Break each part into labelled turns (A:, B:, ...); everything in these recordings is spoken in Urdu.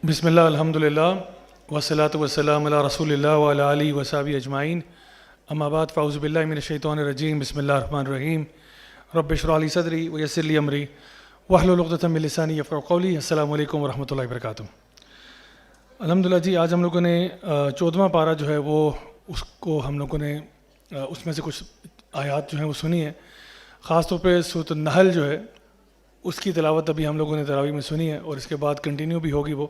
A: بسم اللہ الحمد للہ والصلاۃ والسلام علی رسول اللہ وعلی آلہ وصحبہ اجمعین، اما بعد فاعوذ باللہ من الشیطان الرجیم، بسم اللہ الرحمن الرحیم، رب اشرح لی صدری ویسر لی امری واحلل عقدۃ من لسانی یفقہوا قولی۔ السلام علیکم ورحمۃ اللہ وبرکاتہ۔ الحمدللہ جی، آج ہم لوگوں نے 14واں پارہ جو ہے وہ اس کو ہم لوگوں نے اس میں سے کچھ آیات جو ہیں وہ سنی ہیں، خاص طور پہ سورۃ النحل جو ہے اس کی تلاوت ابھی ہم لوگوں نے تراویح میں سنی ہے اور اس کے بعد کنٹینیو بھی ہوگی وہ۔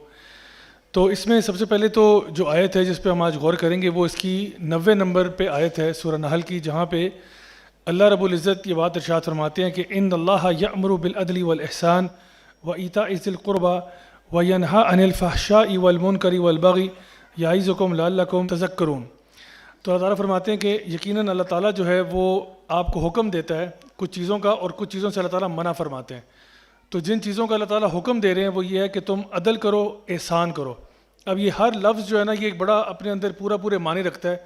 A: تو اس میں سب سے پہلے تو جو آیت ہے جس پہ ہم آج غور کریں گے وہ اس کی 90 نمبر پہ آیت ہے سورہ نحل کی، جہاں پہ اللہ رب العزت یہ بات ارشاد فرماتے ہیں کہ ان اللہ یأمر بالعدل والاحسان وایتاء ذی القربى وینہی عن الفحشاء والمنکر والبغی یعظکم لعلکم تذکرون۔ تو اللہ تعالیٰ فرماتے ہیں کہ یقیناً اللہ تعالیٰ جو ہے وہ آپ کو حکم دیتا ہے کچھ چیزوں کا، اور کچھ چیزوں سے اللہ تعالیٰ منع فرماتے ہیں۔ تو جن چیزوں کا اللہ تعالیٰ حکم دے رہے ہیں وہ یہ ہے کہ تم عدل کرو، احسان کرو۔ اب یہ ہر لفظ جو ہے نا، یہ ایک بڑا اپنے اندر پورے معنی رکھتا ہے۔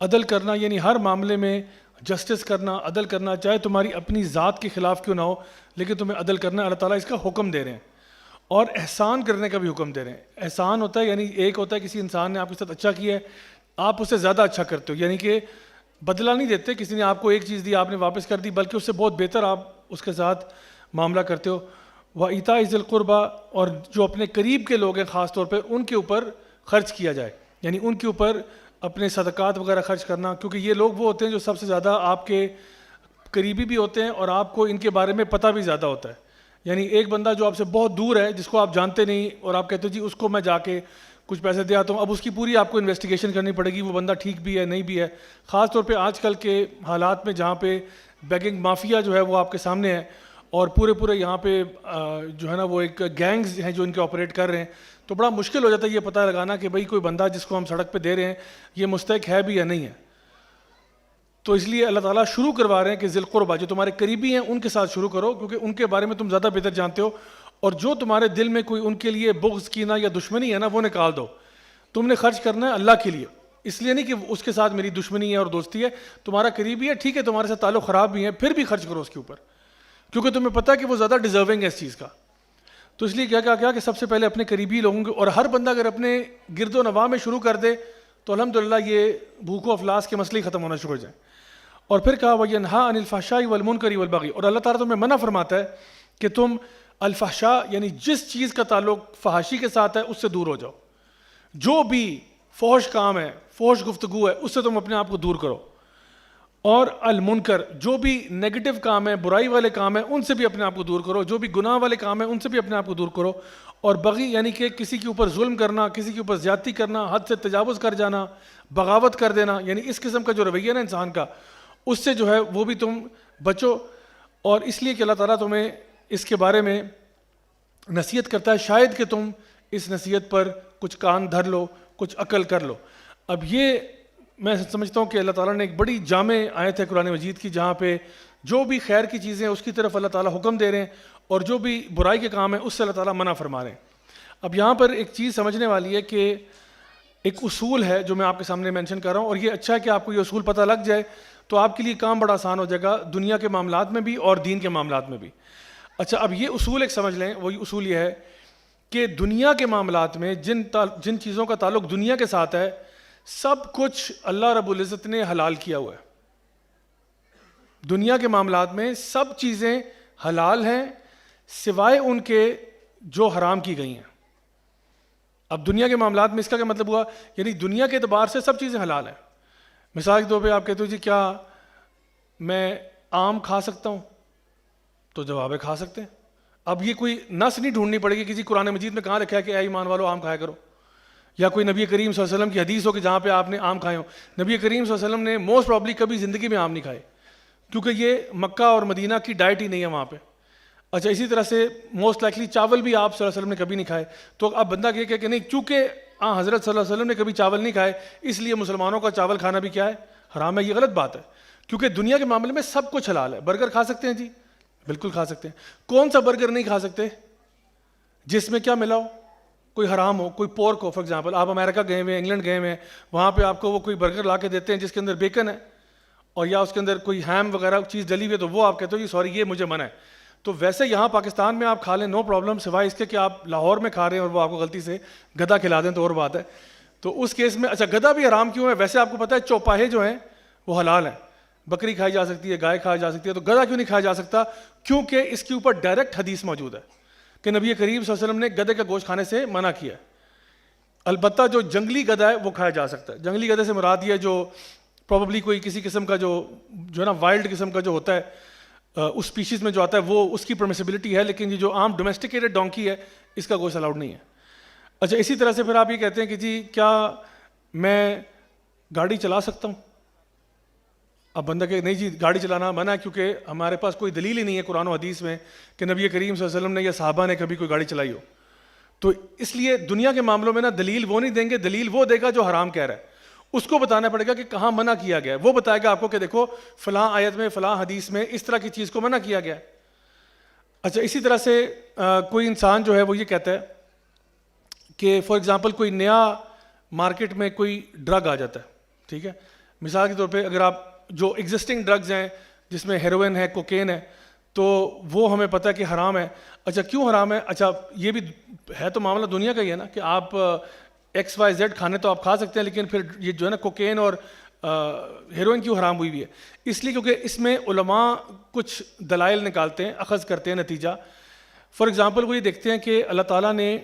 A: عدل کرنا یعنی ہر معاملے میں جسٹس کرنا، عدل کرنا، چاہے تمہاری اپنی ذات کے خلاف کیوں نہ ہو، لیکن تمہیں عدل کرنا ہے، اللہ تعالیٰ اس کا حکم دے رہے ہیں۔ اور احسان کرنے کا بھی حکم دے رہے ہیں۔ احسان ہوتا ہے یعنی ایک ہوتا ہے کسی انسان نے آپ کے ساتھ اچھا کیا ہے، آپ اس سے زیادہ اچھا کرتے ہو، یعنی کہ بدلہ نہیں دیتے، کسی نے آپ کو ایک چیز دی آپ نے واپس کر دی، بلکہ اس سے بہت بہتر آپ اس کے ساتھ معاملہ کرتے ہو۔ وَإِيتَاءِ ذِي الْقُرْبَى، اور جو اپنے قریب کے لوگ ہیں خاص طور پہ ان کے اوپر خرچ کیا جائے، یعنی ان کے اوپر اپنے صدقات وغیرہ خرچ کرنا، کیونکہ یہ لوگ وہ ہوتے ہیں جو سب سے زیادہ آپ کے قریبی بھی ہوتے ہیں اور آپ کو ان کے بارے میں پتہ بھی زیادہ ہوتا ہے۔ یعنی ایک بندہ جو آپ سے بہت دور ہے، جس کو آپ جانتے نہیں، اور آپ کہتے ہو جی اس کو میں جا کے کچھ پیسے دے آتا ہوں، اب اس کی پوری آپ کو انویسٹیگیشن کرنی پڑے گی وہ بندہ ٹھیک بھی ہے نہیں بھی ہے، خاص طور پہ آج کل کے حالات میں جہاں پہ بیگنگ مافیا جو ہے وہ آپ کے سامنے ہے، اور پورے یہاں پہ جو ہے نا وہ ایک گینگز ہیں جو ان کے آپریٹ کر رہے ہیں، تو بڑا مشکل ہو جاتا ہے یہ پتہ لگانا کہ بھئی کوئی بندہ جس کو ہم سڑک پہ دے رہے ہیں یہ مستحق ہے بھی یا نہیں ہے۔ تو اس لیے اللہ تعالیٰ شروع کروا رہے ہیں کہ ذی القربیٰ، جو تمہارے قریبی ہیں ان کے ساتھ شروع کرو، کیونکہ ان کے بارے میں تم زیادہ بہتر جانتے ہو، اور جو تمہارے دل میں کوئی ان کے لیے بغض، کینہ یا دشمنی ہے نا، وہ نکال دو۔ تم نے خرچ کرنا ہے اللہ کے لیے، اس لیے نہیں کہ اس کے ساتھ میری دشمنی ہے اور دوستی ہے، تمہارا قریبی ہے ٹھیک ہے، تمہارے ساتھ تعلق خراب بھی ہے، پھر بھی خرچ کرو اس کے اوپر، کیونکہ تمہیں پتہ ہے کہ وہ زیادہ ڈیزرونگ ہے اس چیز کا۔ تو اس لیے کیا کہ سب سے پہلے اپنے قریبی لوگوں کے، اور ہر بندہ اگر اپنے گرد و نواح میں شروع کر دے تو الحمدللہ یہ بھوک و افلاس کے مسئلے ختم ہونا شروع ہو جائیں۔ اور پھر کہا وَيَنْهَىٰ عَنِ الْفَحْشَاءِ وَالْمُنْكَرِ وَالْبَغْيِ، اور اللہ تعالیٰ تمہیں منع فرماتا ہے کہ تم الفحشاء یعنی جس چیز کا تعلق فحاشی کے ساتھ ہے اس سے دور ہو جاؤ، جو بھی فحش کام ہے، فحش گفتگو ہے، اس سے تم اپنے آپ کو دور کرو، اور المنکر جو بھی نیگیٹو کام ہے، برائی والے کام ہیں ان سے بھی اپنے آپ کو دور کرو، جو بھی گناہ والے کام ہیں ان سے بھی اپنے آپ کو دور کرو، اور بغی یعنی کہ کسی کے اوپر ظلم کرنا، کسی کے اوپر زیادتی کرنا، حد سے تجاوز کر جانا، بغاوت کر دینا، یعنی اس قسم کا جو رویہ ہے نا انسان کا، اس سے جو ہے وہ بھی تم بچو۔ اور اس لیے کہ اللہ تعالیٰ تمہیں اس کے بارے میں نصیحت کرتا ہے، شاید کہ تم اس نصیحت پر کچھ کان دھر لو، کچھ عقل کر لو۔ اب یہ میں سمجھتا ہوں کہ اللہ تعالیٰ نے ایک بڑی جامع آیت ہے قرآن مجید کی، جہاں پہ جو بھی خیر کی چیزیں ہیں اس کی طرف اللہ تعالیٰ حکم دے رہے ہیں، اور جو بھی برائی کے کام ہیں اس سے اللہ تعالیٰ منع فرما رہے ہیں۔ اب یہاں پر ایک چیز سمجھنے والی ہے کہ ایک اصول ہے جو میں آپ کے سامنے مینشن کر رہا ہوں، اور یہ اچھا ہے کہ آپ کو یہ اصول پتہ لگ جائے تو آپ کے لیے کام بڑا آسان ہو جائے گا، دنیا کے معاملات میں بھی اور دین کے معاملات میں بھی۔ اچھا، اب یہ اصول ایک سمجھ لیں، وہی اصول یہ ہے کہ دنیا کے معاملات میں جن چیزوں کا تعلق دنیا کے ساتھ ہے، سب کچھ اللہ رب العزت نے حلال کیا ہوا ہے۔ دنیا کے معاملات میں سب چیزیں حلال ہیں سوائے ان کے جو حرام کی گئی ہیں۔ اب دنیا کے معاملات میں اس کا کیا مطلب ہوا؟ یعنی دنیا کے اعتبار سے سب چیزیں حلال ہیں۔ مثال کے طور پہ آپ کہتے ہو جی کیا میں آم کھا سکتا ہوں؟ تو جواب ہے کھا سکتے ہیں۔ اب یہ کوئی نص نہیں ڈھونڈنی پڑے گی کسی قرآن مجید میں کہاں لکھا ہے کہ اے ایمان والو آم کھایا کرو، یا کوئی نبی کریم صلی اللہ علیہ وسلم کی حدیث ہو کہ جہاں پہ آپ نے آم کھائے ہوں۔ نبی کریم صلی اللہ علیہ وسلم نے موسٹ پرابلی کبھی زندگی میں آم نہیں کھائے، کیونکہ یہ مکہ اور مدینہ کی ڈائٹ ہی نہیں ہے وہاں پہ۔ اچھا، اسی طرح سے موسٹ لائکلی چاول بھی آپ صلی اللہ علیہ وسلم نے کبھی نہیں کھائے۔ تو اب بندہ یہ کہ نہیں، چونکہ حضرت صلی اللہ علیہ وسلم نے کبھی چاول نہیں کھائے اس لیے مسلمانوں کا چاول کھانا بھی کیا ہے؟ حرام ہے۔ یہ غلط بات ہے، کیونکہ دنیا کے معاملے میں سب کچھ حلال ہے۔ برگر کھا سکتے ہیں جی، بالکل کھا سکتے ہیں۔ کون سا برگر نہیں کھا سکتے جس میں کیا ملا ہو؟ کوئی حرام ہو، کوئی پورک ہو۔ فار ایگزامپل آپ امریکہ گئے ہوئے ہیں، انگلینڈ گئے ہوئے ہیں، وہاں پہ آپ کو وہ کوئی برگر لا کے دیتے ہیں جس کے اندر بیکن ہے، اور یا اس کے اندر کوئی ہیم وغیرہ چیز ڈلی ہوئی ہے، تو وہ آپ کہتے ہو جی سوری یہ مجھے منع ہے۔ تو ویسے یہاں پاکستان میں آپ کھا لیں نو پرابلم، سوائے اس کے کہ آپ لاہور میں کھا رہے ہیں اور وہ آپ کو غلطی سے گدھا کھلا دیں تو اور بات ہے. تو اس کیس میں اچھا گدھا بھی حرام کیوں ہے؟ ویسے آپ کو پتہ ہے چوپاہے جو ہیں وہ حلال ہیں، بکری کھائی جا سکتی ہے، گائے کھائی جا سکتی ہے، تو گدھا کیوں نہیں کھایا جا سکتا؟ کیونکہ اس کے اوپر ڈائریکٹ حدیث موجود ہے کہ نبی کریم صلی اللہ علیہ وسلم نے گدھے کا گوشت کھانے سے منع کیا ہے. البتہ جو جنگلی گدھا ہے وہ کھایا جا سکتا ہے. جنگلی گدھے سے مراد یہ جو پروبیبلی کوئی کسی قسم کا جو ہے نا وائلڈ قسم کا جو ہوتا ہے اس اسپیشیز میں جو آتا ہے وہ اس کی پرمیسیبلٹی ہے، لیکن یہ جو عام ڈومیسٹیکیٹڈ ڈونکی ہے اس کا گوشت الاؤڈ نہیں ہے. اچھا اسی طرح سے پھر آپ یہ کہتے ہیں کہ جی کیا میں گاڑی چلا سکتا ہوں؟ اب بندہ کہ نہیں جی گاڑی چلانا منع ہے کیونکہ ہمارے پاس کوئی دلیل ہی نہیں ہے قرآن و حدیث میں کہ نبی کریم صلی اللہ علیہ وسلم نے یا صحابہ نے کبھی کوئی گاڑی چلائی ہو. تو اس لیے دنیا کے معاملوں میں نا دلیل وہ نہیں دیں گے، دلیل وہ دے گا جو حرام کہہ رہا ہے. اس کو بتانا پڑے گا کہ کہاں منع کیا گیا ہے، وہ بتائے گا آپ کو کہ دیکھو فلاں آیت میں فلاں حدیث میں اس طرح کی چیز کو منع کیا گیا ہے. اچھا اسی طرح سے کوئی انسان جو ہے وہ یہ کہتا ہے کہ فار ایگزامپل کوئی نیا مارکیٹ میں کوئی ڈرگ آ جاتا ہے، ٹھیک ہے، مثال کے طور پہ اگر آپ جو ایگزسٹنگ ڈرگز ہیں جس میں ہیروئن ہے، کوکین ہے، تو وہ ہمیں پتہ ہے کہ حرام ہے. اچھا کیوں حرام ہے؟ اچھا یہ بھی ہے تو معاملہ دنیا کا ہی ہے نا کہ آپ ایکس وائی زیڈ کھانے تو آپ کھا سکتے ہیں، لیکن پھر یہ جو ہے نا کوکین اور ہیروئن کیوں حرام ہوئی ہے؟ اس لیے کیونکہ اس میں علماء کچھ دلائل نکالتے ہیں، اخذ کرتے ہیں نتیجہ. فار ایگزامپل وہ یہ دیکھتے ہیں کہ اللہ تعالیٰ نے،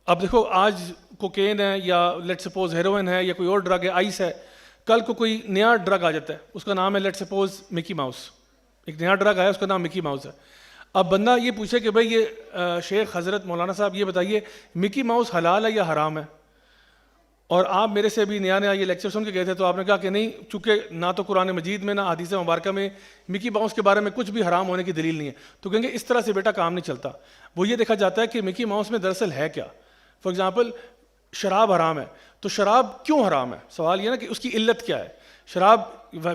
A: اب دیکھو آج کوکین ہے یا لیٹ سپوز ہیروئن ہے یا کوئی اور ڈرگ ہے، آئس ہے، کل کو کوئی نیا ڈرگ آ جاتا ہے اس کا نام ہے لیٹ سپوز مکی ماؤس، ایک نیا ڈرگ آیا اس کا نام مکی ماؤس ہے. اب بندہ یہ پوچھے کہ بھائی یہ شیخ حضرت مولانا صاحب یہ بتائیے مکی ماؤس حلال ہے یا حرام ہے؟ اور آپ میرے سے بھی نیا یہ لیکچر سن کے گئے تھے تو آپ نے کہا کہ نہیں، چونکہ نہ تو قرآن مجید میں نہ حدیث مبارکہ میں مکی ماؤس کے بارے میں کچھ بھی حرام ہونے کی دلیل نہیں ہے. تو کہیں گے اس طرح سے بیٹا کام نہیں چلتا. وہ یہ دیکھا جاتا ہے کہ مکی ماؤس میں دراصل ہے کیا. فار ایگزامپل شراب حرام ہے، تو شراب کیوں حرام ہے؟ سوال یہ نا کہ اس کی علت کیا ہے. شراب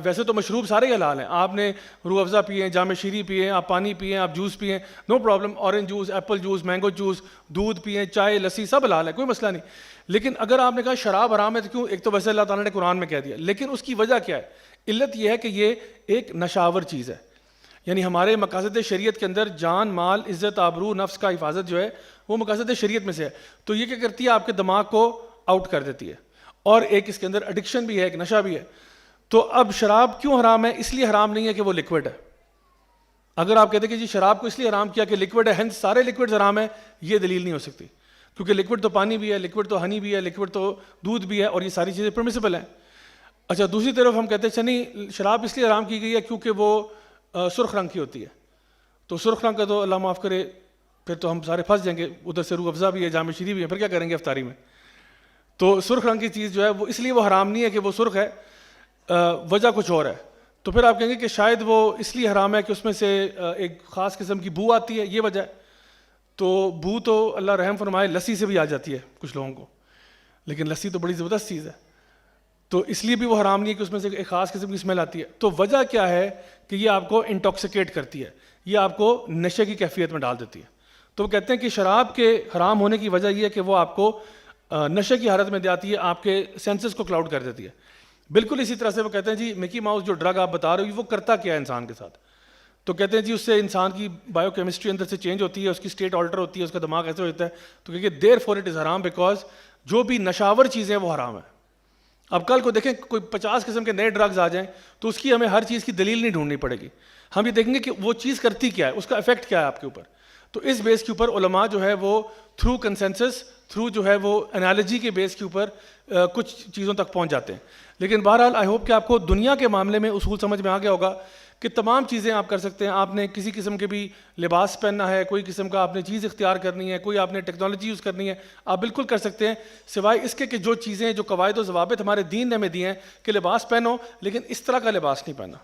A: ویسے تو مشروب سارے ہی حلال ہیں، آپ نے روح افزا پیے، جام شیری پیے، آپ پانی پیے، آپ جوس پیے، no problem, orange juice, apple juice, mango juice, دودھ پیے، چائے، لسی، سب حلال ہے، کوئی مسئلہ نہیں. لیکن اگر آپ نے کہا شراب حرام ہے تو کیوں؟ ایک تو ویسے اللہ تعالیٰ نے قرآن میں کہہ دیا، لیکن اس کی وجہ کیا ہے؟ علت یہ ہے کہ یہ ایک نشاور چیز ہے. یعنی ہمارے مقاصد شریعت کے اندر جان، مال، عزت، آبرو، نفس کا حفاظت جو ہے وہ مقاصد شریعت میں سے ہے. تو یہ کیا کرتی ہے؟ آپ کے دماغ کو آؤٹ کر دیتی ہے، اور ایک اس کے اندر ایڈکشن بھی ہے، ایک نشہ بھی ہے. تو اب شراب کیوں حرام ہے؟ اس لیے حرام نہیں ہے کہ وہ لکوڈ ہے. اگر آپ کہتے ہیں کہ جی شراب کو اس لیے حرام کیا کہ لکوڈ ہے ہنس سارے لکوڈ حرام ہے، یہ دلیل نہیں ہو سکتی، کیونکہ لکوڈ تو پانی بھی ہے، لکوڈ تو ہنی بھی ہے، لکوڈ تو دودھ بھی ہے، اور یہ ساری چیزیں پرمیسیبل ہیں. اچھا دوسری طرف ہم کہتے ہیں چنی شراب اس لیے حرام کی گئی ہے کیونکہ وہ سرخ رنگ کی ہوتی ہے. تو سرخ رنگ کا تو اللہ معاف کرے پھر تو ہم سارے پھنس جائیں گے، ادھر سے روح افزا بھی ہے، جام شیری بھی ہے، پھر کیا کریں گے افطاری میں؟ تو سرخ رنگ کی چیز جو ہے وہ اس لیے وہ حرام نہیں ہے کہ وہ سرخ ہے، وجہ کچھ اور ہے. تو پھر آپ کہیں گے کہ شاید وہ اس لیے حرام ہے کہ اس میں سے ایک خاص قسم کی بو آتی ہے، یہ وجہ ہے. تو بو تو اللہ رحم فرمائے لسی سے بھی آ جاتی ہے کچھ لوگوں کو، لیکن لسی تو بڑی زبردست چیز ہے، تو اس لیے بھی وہ حرام نہیں ہے کہ اس میں سے ایک خاص قسم کی اسمیل آتی ہے. تو وجہ کیا ہے کہ یہ آپ کو انٹاکسیکیٹ کرتی ہے، یہ آپ کو نشے کی کیفیت میں ڈال دیتی ہے. تو وہ کہتے ہیں کہ شراب کے حرام ہونے کی وجہ یہ ہے کہ وہ آپ کو نشے کی حالت میں جاتی ہے، آپ کے سینسز کو کلاؤڈ کر دیتی ہے. بالکل اسی طرح سے وہ کہتے ہیں جی مکی ماؤس جو ڈرگ آپ بتا رہے ہو وہ کرتا کیا ہے انسان کے ساتھ؟ تو کہتے ہیں جی اس سے انسان کی بایو کیمسٹری اندر سے چینج ہوتی ہے، اس کی اسٹیٹ آلٹر ہوتی ہے، اس کا دماغ ایسے ہوتا ہے. تو کہ دیر فور اٹ از حرام بیکاز جو بھی نشاور چیزیں وہ حرام ہے. اب کل کو دیکھیں کوئی 50 قسم کے نئے ڈرگز آ جائیں تو اس کی ہمیں ہر چیز کی دلیل نہیں ڈھونڈنی پڑے گی، ہم یہ دیکھیں گے کہ وہ چیز کرتی کیا ہے، اس کا افیکٹ کیا ہے آپ کے اوپر. تو اس بیس کے اوپر علماء جو ہے وہ تھرو کنسنسس، تھرو جو ہے وہ انالوجی کے بیس کے اوپر کچھ چیزوں تک پہنچ جاتے ہیں. لیکن بہرحال آئی ہوپ کہ آپ کو دنیا کے معاملے میں اصول سمجھ میں آ گیا ہوگا کہ تمام چیزیں آپ کر سکتے ہیں. آپ نے کسی قسم کے بھی لباس پہننا ہے، کوئی قسم کا آپ نے چیز اختیار کرنی ہے، کوئی آپ نے ٹیکنالوجی یوز کرنی ہے، آپ بالکل کر سکتے ہیں، سوائے اس کے کہ جو چیزیں جو قواعد و ضوابط ہمارے دین نے ہمیں دی ہیں کہ لباس پہنو لیکن اس طرح کا لباس نہیں پہننا.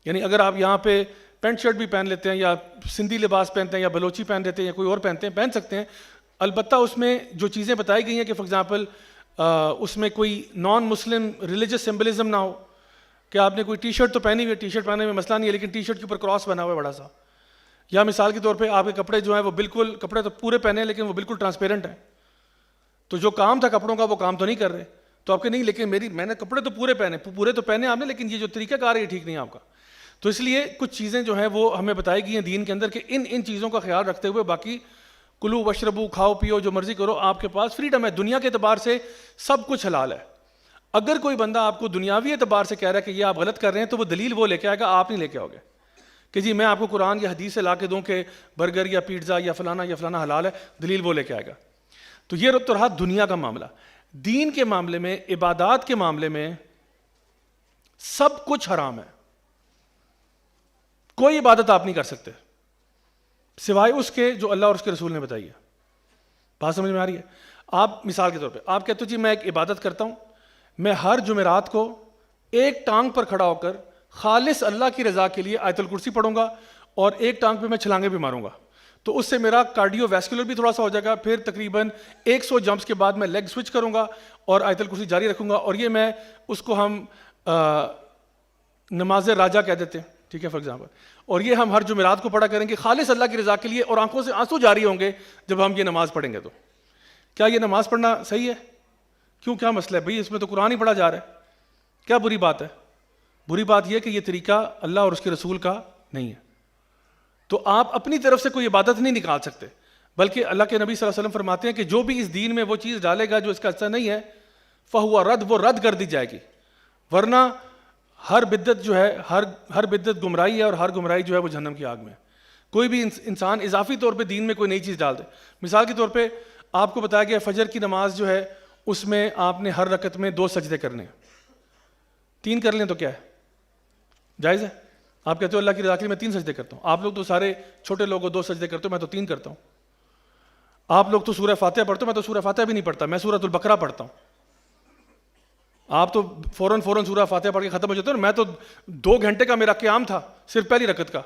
A: یعنی اگر آپ یہاں پہ پینٹ شرٹ بھی پہن لیتے ہیں یا سندھی لباس پہنتے ہیں یا بلوچی پہن لیتے ہیں یا کوئی اور پہنتے ہیں، پہن سکتے ہیں. البتہ اس میں جو چیزیں بتائی گئی ہیں کہ فار ایگزامپل اس میں کوئی نان مسلم ریلیجس سمبلزم نہ ہو، کہ آپ نے کوئی ٹی شرٹ تو پہنی ہوئی ہے، ٹی شرٹ پہننے میں مسئلہ نہیں ہے لیکن ٹی شرٹ کے اوپر کراس بنا ہوا ہے بڑا سا، یا مثال کے طور پہ آپ کے کپڑے جو ہیں وہ بالکل، کپڑے تو پورے پہنے ہیں لیکن وہ بالکل ٹرانسپیرنٹ ہیں، تو جو کام تھا کپڑوں کا وہ کام تو نہیں کر رہے. تو آپ کہ نہیں لیکن میں نے کپڑے تو پورے پہنے آپ نے، لیکن یہ جو طریقہ کار ہے یہ ٹھیک نہیں ہے آپ کا. تو اس لیے کچھ چیزیں جو ہیں وہ ہمیں بتائی گئی ہیں دین کے اندر کہ ان چیزوں کا خیال رکھتے ہوئے باقی کلو وشربو، کھاؤ پیو جو مرضی کرو، آپ کے پاس فریڈم ہے، دنیا کے اعتبار سے سب کچھ حلال ہے. اگر کوئی بندہ آپ کو دنیاوی اعتبار سے کہہ رہا ہے کہ یہ آپ غلط کر رہے ہیں تو وہ دلیل وہ لے کے آئے گا، آپ نہیں لے کے آؤ گے کہ جی میں آپ کو قرآن یا حدیث سے لا کے دوں کہ برگر یا پیزا یا فلانا حلال ہے، دلیل وہ لے کے آئے گا. تو یہ تو رہا دنیا کا معاملہ. دین کے معاملے میں، عبادات کے معاملے میں سب کچھ حرام ہے. کوئی عبادت آپ نہیں کر سکتے سوائے اس کے جو اللہ اور اس کے رسول نے بتائی ہے. بات سمجھ میں آ رہی ہے؟ آپ مثال کے طور پہ آپ کہتے ہو جی میں ایک عبادت کرتا ہوں، میں ہر جمعرات کو ایک ٹانگ پر کھڑا ہو کر خالص اللہ کی رضا کے لیے آیت الکرسی پڑھوں گا اور ایک ٹانگ پہ میں چھلانگیں بھی ماروں گا، تو اس سے میرا کارڈیو ویسکولر بھی تھوڑا سا ہو جائے گا. پھر تقریباً 100 جمپس کے بعد میں لیگ سوئچ کروں گا اور آیت الکرسی جاری رکھوں گا. اور یہ میں اس کو ہم نماز راجہ کہہ دیتے ہیں، ٹھیک ہے فار ایگزامپل. اور یہ ہم ہر جمعرات کو پڑھا کریں گے خالص اللہ کی رضا کے لیے، اور آنکھوں سے آنسو جاری ہوں گے جب ہم یہ نماز پڑھیں گے. تو کیا یہ نماز پڑھنا صحیح ہے؟ کیوں، کیا مسئلہ ہے بھئی؟ اس میں تو قرآن ہی پڑھا جا رہا ہے، کیا بری بات ہے؟ بری بات یہ کہ یہ طریقہ اللہ اور اس کے رسول کا نہیں ہے. تو آپ اپنی طرف سے کوئی عبادت نہیں نکال سکتے، بلکہ اللہ کے نبی صلی اللہ علیہ وسلم فرماتے ہیں کہ جو بھی اس دین میں وہ چیز ڈالے گا جو اس کا حصہ نہیں ہے فہو رد، وہ رد کر دی جائے گی. ورنہ ہر بدعت جو ہے، ہر بدعت گمراہی ہے، اور ہر گمراہی جو ہے وہ جہنم کی آگ میں. کوئی بھی انسان اضافی طور پہ دین میں کوئی نئی چیز ڈال دے. مثال کے طور پہ آپ کو بتایا گیا فجر کی نماز جو ہے اس میں آپ نے ہر رکعت میں 2 سجدے کرنے ہیں. 3 کر لیں تو کیا ہے؟ جائز ہے؟ آپ کہتے ہو اللہ کی رضا کے لیے میں 3 سجدے کرتا ہوں. آپ لوگ تو سارے چھوٹے لوگ 2 سجدے کرتے ہو، میں تو 3 کرتا ہوں. آپ لوگ تو سورہ فاتحہ پڑھتے ہو، میں تو سورہ فاتحہ بھی نہیں پڑھتا، میں سورۃ البقرہ پڑھتا ہوں. آپ تو فوراً سورہ فاتحہ پڑھ کے ختم ہو جاتے ہو، میں تو 2 گھنٹے کا میرا قیام تھا صرف پہلی رکعت کا.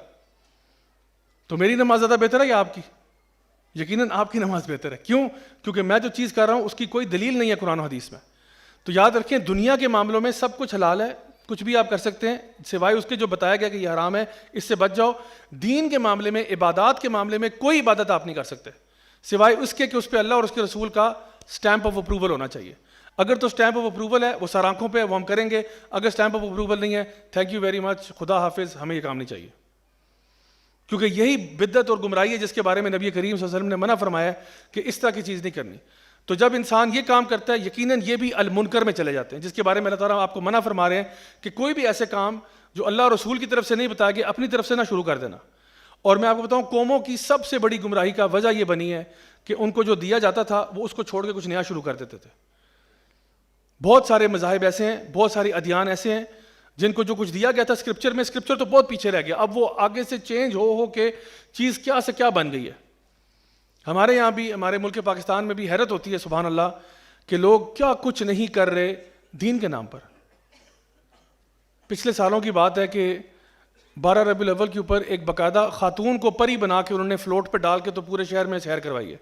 A: تو میری نماز زیادہ بہتر ہے یا آپ کی؟ یقیناً آپ کی نماز بہتر ہے. کیوں؟ کیونکہ میں جو چیز کر رہا ہوں اس کی کوئی دلیل نہیں ہے قرآن و حدیث میں. تو یاد رکھیں دنیا کے معاملوں میں سب کچھ حلال ہے، کچھ بھی آپ کر سکتے ہیں سوائے اس کے جو بتایا گیا کہ یہ حرام ہے، اس سے بچ جاؤ. دین کے معاملے میں، عبادات کے معاملے میں کوئی عبادت آپ نہیں کر سکتے سوائے اس کے کہ اس پہ اللہ اور اس کے رسول کا سٹیمپ آف اپروول ہونا چاہیے. اگر تو سٹیمپ آف اپروول ہے وہ سر آنکھوں پہ، وہ ہم کریں گے. اگر سٹیمپ آف اپروول نہیں ہے، تھینک یو ویری مچ، خدا حافظ، ہمیں یہ کام نہیں چاہیے. کیونکہ یہی بدعت اور گمراہی ہے جس کے بارے میں نبی کریم صلی اللہ علیہ وسلم نے منع فرمایا ہے کہ اس طرح کی چیز نہیں کرنی. تو جب انسان یہ کام کرتا ہے یقیناً یہ بھی المنکر میں چلے جاتے ہیں، جس کے بارے میں اللہ تعالیٰ آپ کو منع فرما رہے ہیں کہ کوئی بھی ایسے کام جو اللہ اور رسول کی طرف سے نہیں بتایا گیا اپنی طرف سے نہ شروع کر دینا. اور میں آپ کو بتاؤں قوموں کی سب سے بڑی گمراہی کا وجہ یہ بنی ہے کہ ان کو جو دیا جاتا تھا وہ اس کو چھوڑ کے کچھ نیا شروع کر دیتے تھے. بہت سارے مذاہب ایسے ہیں، بہت ساری ادیان ایسے ہیں جن کو جو کچھ دیا گیا تھا اسکرپچر میں، اسکرپچر تو بہت پیچھے رہ گیا، اب وہ آگے سے چینج ہو کے چیز کیا سے کیا بن گئی ہے. ہمارے یہاں بھی، ہمارے ملک پاکستان میں بھی حیرت ہوتی ہے سبحان اللہ کہ لوگ کیا کچھ نہیں کر رہے دین کے نام پر. پچھلے سالوں کی بات ہے کہ 12 ربیع الاول کے اوپر ایک باقاعدہ خاتون کو پری بنا کے انہوں نے فلوٹ پہ ڈال کے تو پورے شہر میں سیر کروائی ہے.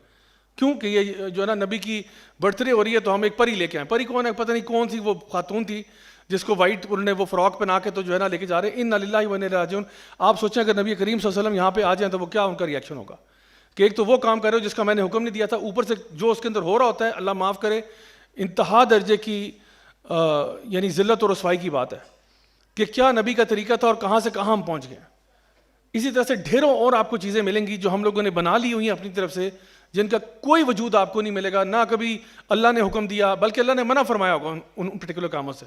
A: کیوں کہ یہ جو ہے نا نبی کی برتھ ڈے ہو رہی ہے تو ہم ایک پری لے کے آئے. پری کون ہے؟ پتہ نہیں کون سی وہ خاتون تھی جس کو وائٹ انہوں نے وہ فراک پہنا کے تو جو ہے نا لے کے جا رہے ہیں. انا للہ و انا الیہ راجعون. آپ سوچیں اگر نبی کریم صلی اللہ علیہ وسلم یہاں پہ آ جائیں تو وہ کیا ان کا ری ایکشن ہوگا کہ ایک تو وہ کام کر رہے ہو جس کا میں نے حکم نہیں دیا تھا، اوپر سے جو اس کے اندر ہو رہا ہوتا ہے اللہ معاف کرے انتہا درجے کی یعنی ذلت اور رسوائی کی بات ہے کہ کیا نبی کا طریقہ تھا اور کہاں سے کہاں ہم پہنچ گئے. اسی طرح سے ڈھیروں اور آپ کو چیزیں ملیں گی جو ہم لوگوں نے بنا لی ہوئی ہیں اپنی طرف سے، جن کا کوئی وجود آپ کو نہیں ملے گا. نہ کبھی اللہ نے حکم دیا بلکہ اللہ نے منع فرمایا ہوگا ان پرٹیکولر کاموں سے.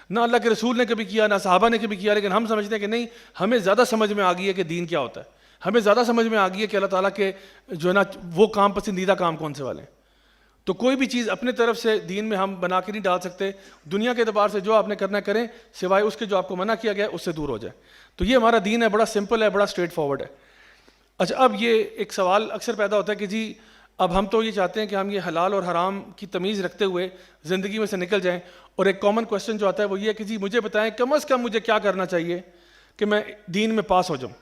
A: نہ اللہ کے رسول نے کبھی کیا، نہ صحابہ نے کبھی کیا، لیکن ہم سمجھتے ہیں کہ نہیں، ہمیں زیادہ سمجھ میں آ گئی ہے کہ دین کیا ہوتا ہے. ہمیں زیادہ سمجھ میں آ گئی ہے کہ اللہ تعالیٰ کے جو ہے نا وہ کام پسندیدہ کام کون سے والے ہیں. تو کوئی بھی چیز اپنے طرف سے دین میں ہم بنا کے نہیں ڈال سکتے. دنیا کے اعتبار سے جو آپ نے کرنا ہے کریں سوائے اس کے جو آپ کو منع کیا گیا ہے اس سے دور ہو جائے. تو یہ ہمارا دین ہے، بڑا سمپل ہے، بڑا اسٹریٹ فارورڈ ہے. اچھا اب یہ ایک سوال اکثر پیدا ہوتا ہے کہ جی اب ہم تو یہ چاہتے ہیں کہ ہم یہ حلال اور حرام کی تمیز رکھتے ہوئے زندگی میں سے نکل جائیں، اور ایک کامن کویسچن جو آتا ہے وہ یہ ہے کہ جی مجھے بتائیں کم از کم مجھے کیا کرنا چاہیے کہ میں دین میں پاس ہو جاؤں.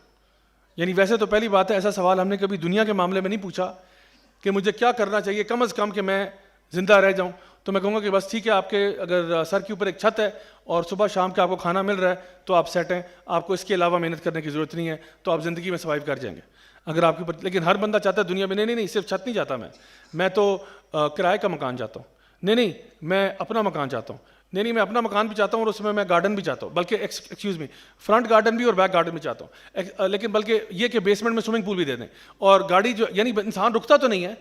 A: یعنی ویسے تو پہلی بات ہے ایسا سوال ہم نے کبھی دنیا کے معاملے میں نہیں پوچھا کہ مجھے کیا کرنا چاہیے کم از کم کہ میں زندہ رہ جاؤں. تو میں کہوں گا کہ بس ٹھیک ہے، آپ کے اگر سر کے اوپر ایک چھت ہے اور صبح شام کے آپ کو کھانا مل رہا ہے تو آپ سیٹ ہیں، آپ کو اس کے علاوہ محنت کرنے کی ضرورت نہیں ہے، تو آپ زندگی میں سروائیو کر جائیں گے اگر آپ کے اوپر. لیکن ہر بندہ چاہتا ہے دنیا میں نہیں صرف چھت نہیں چاہتا، میں تو کرائے کا مکان چاہتا ہوں، نہیں میں اپنا مکان چاہتا ہوں. نہیں میں اپنا مکان بھی چاہتا ہوں اور اس میں گارڈن بھی چاہتا ہوں, بلکہ ایکسکیوز می فرنٹ گارڈن بھی اور بیک گارڈن بھی چاہتا ہوں, لیکن بلکہ یہ کہ بیسمنٹ میں سوئمنگ پول بھی دے دیں. اور گاڑی جو یعنی انسان رکتا تو نہیں ہے,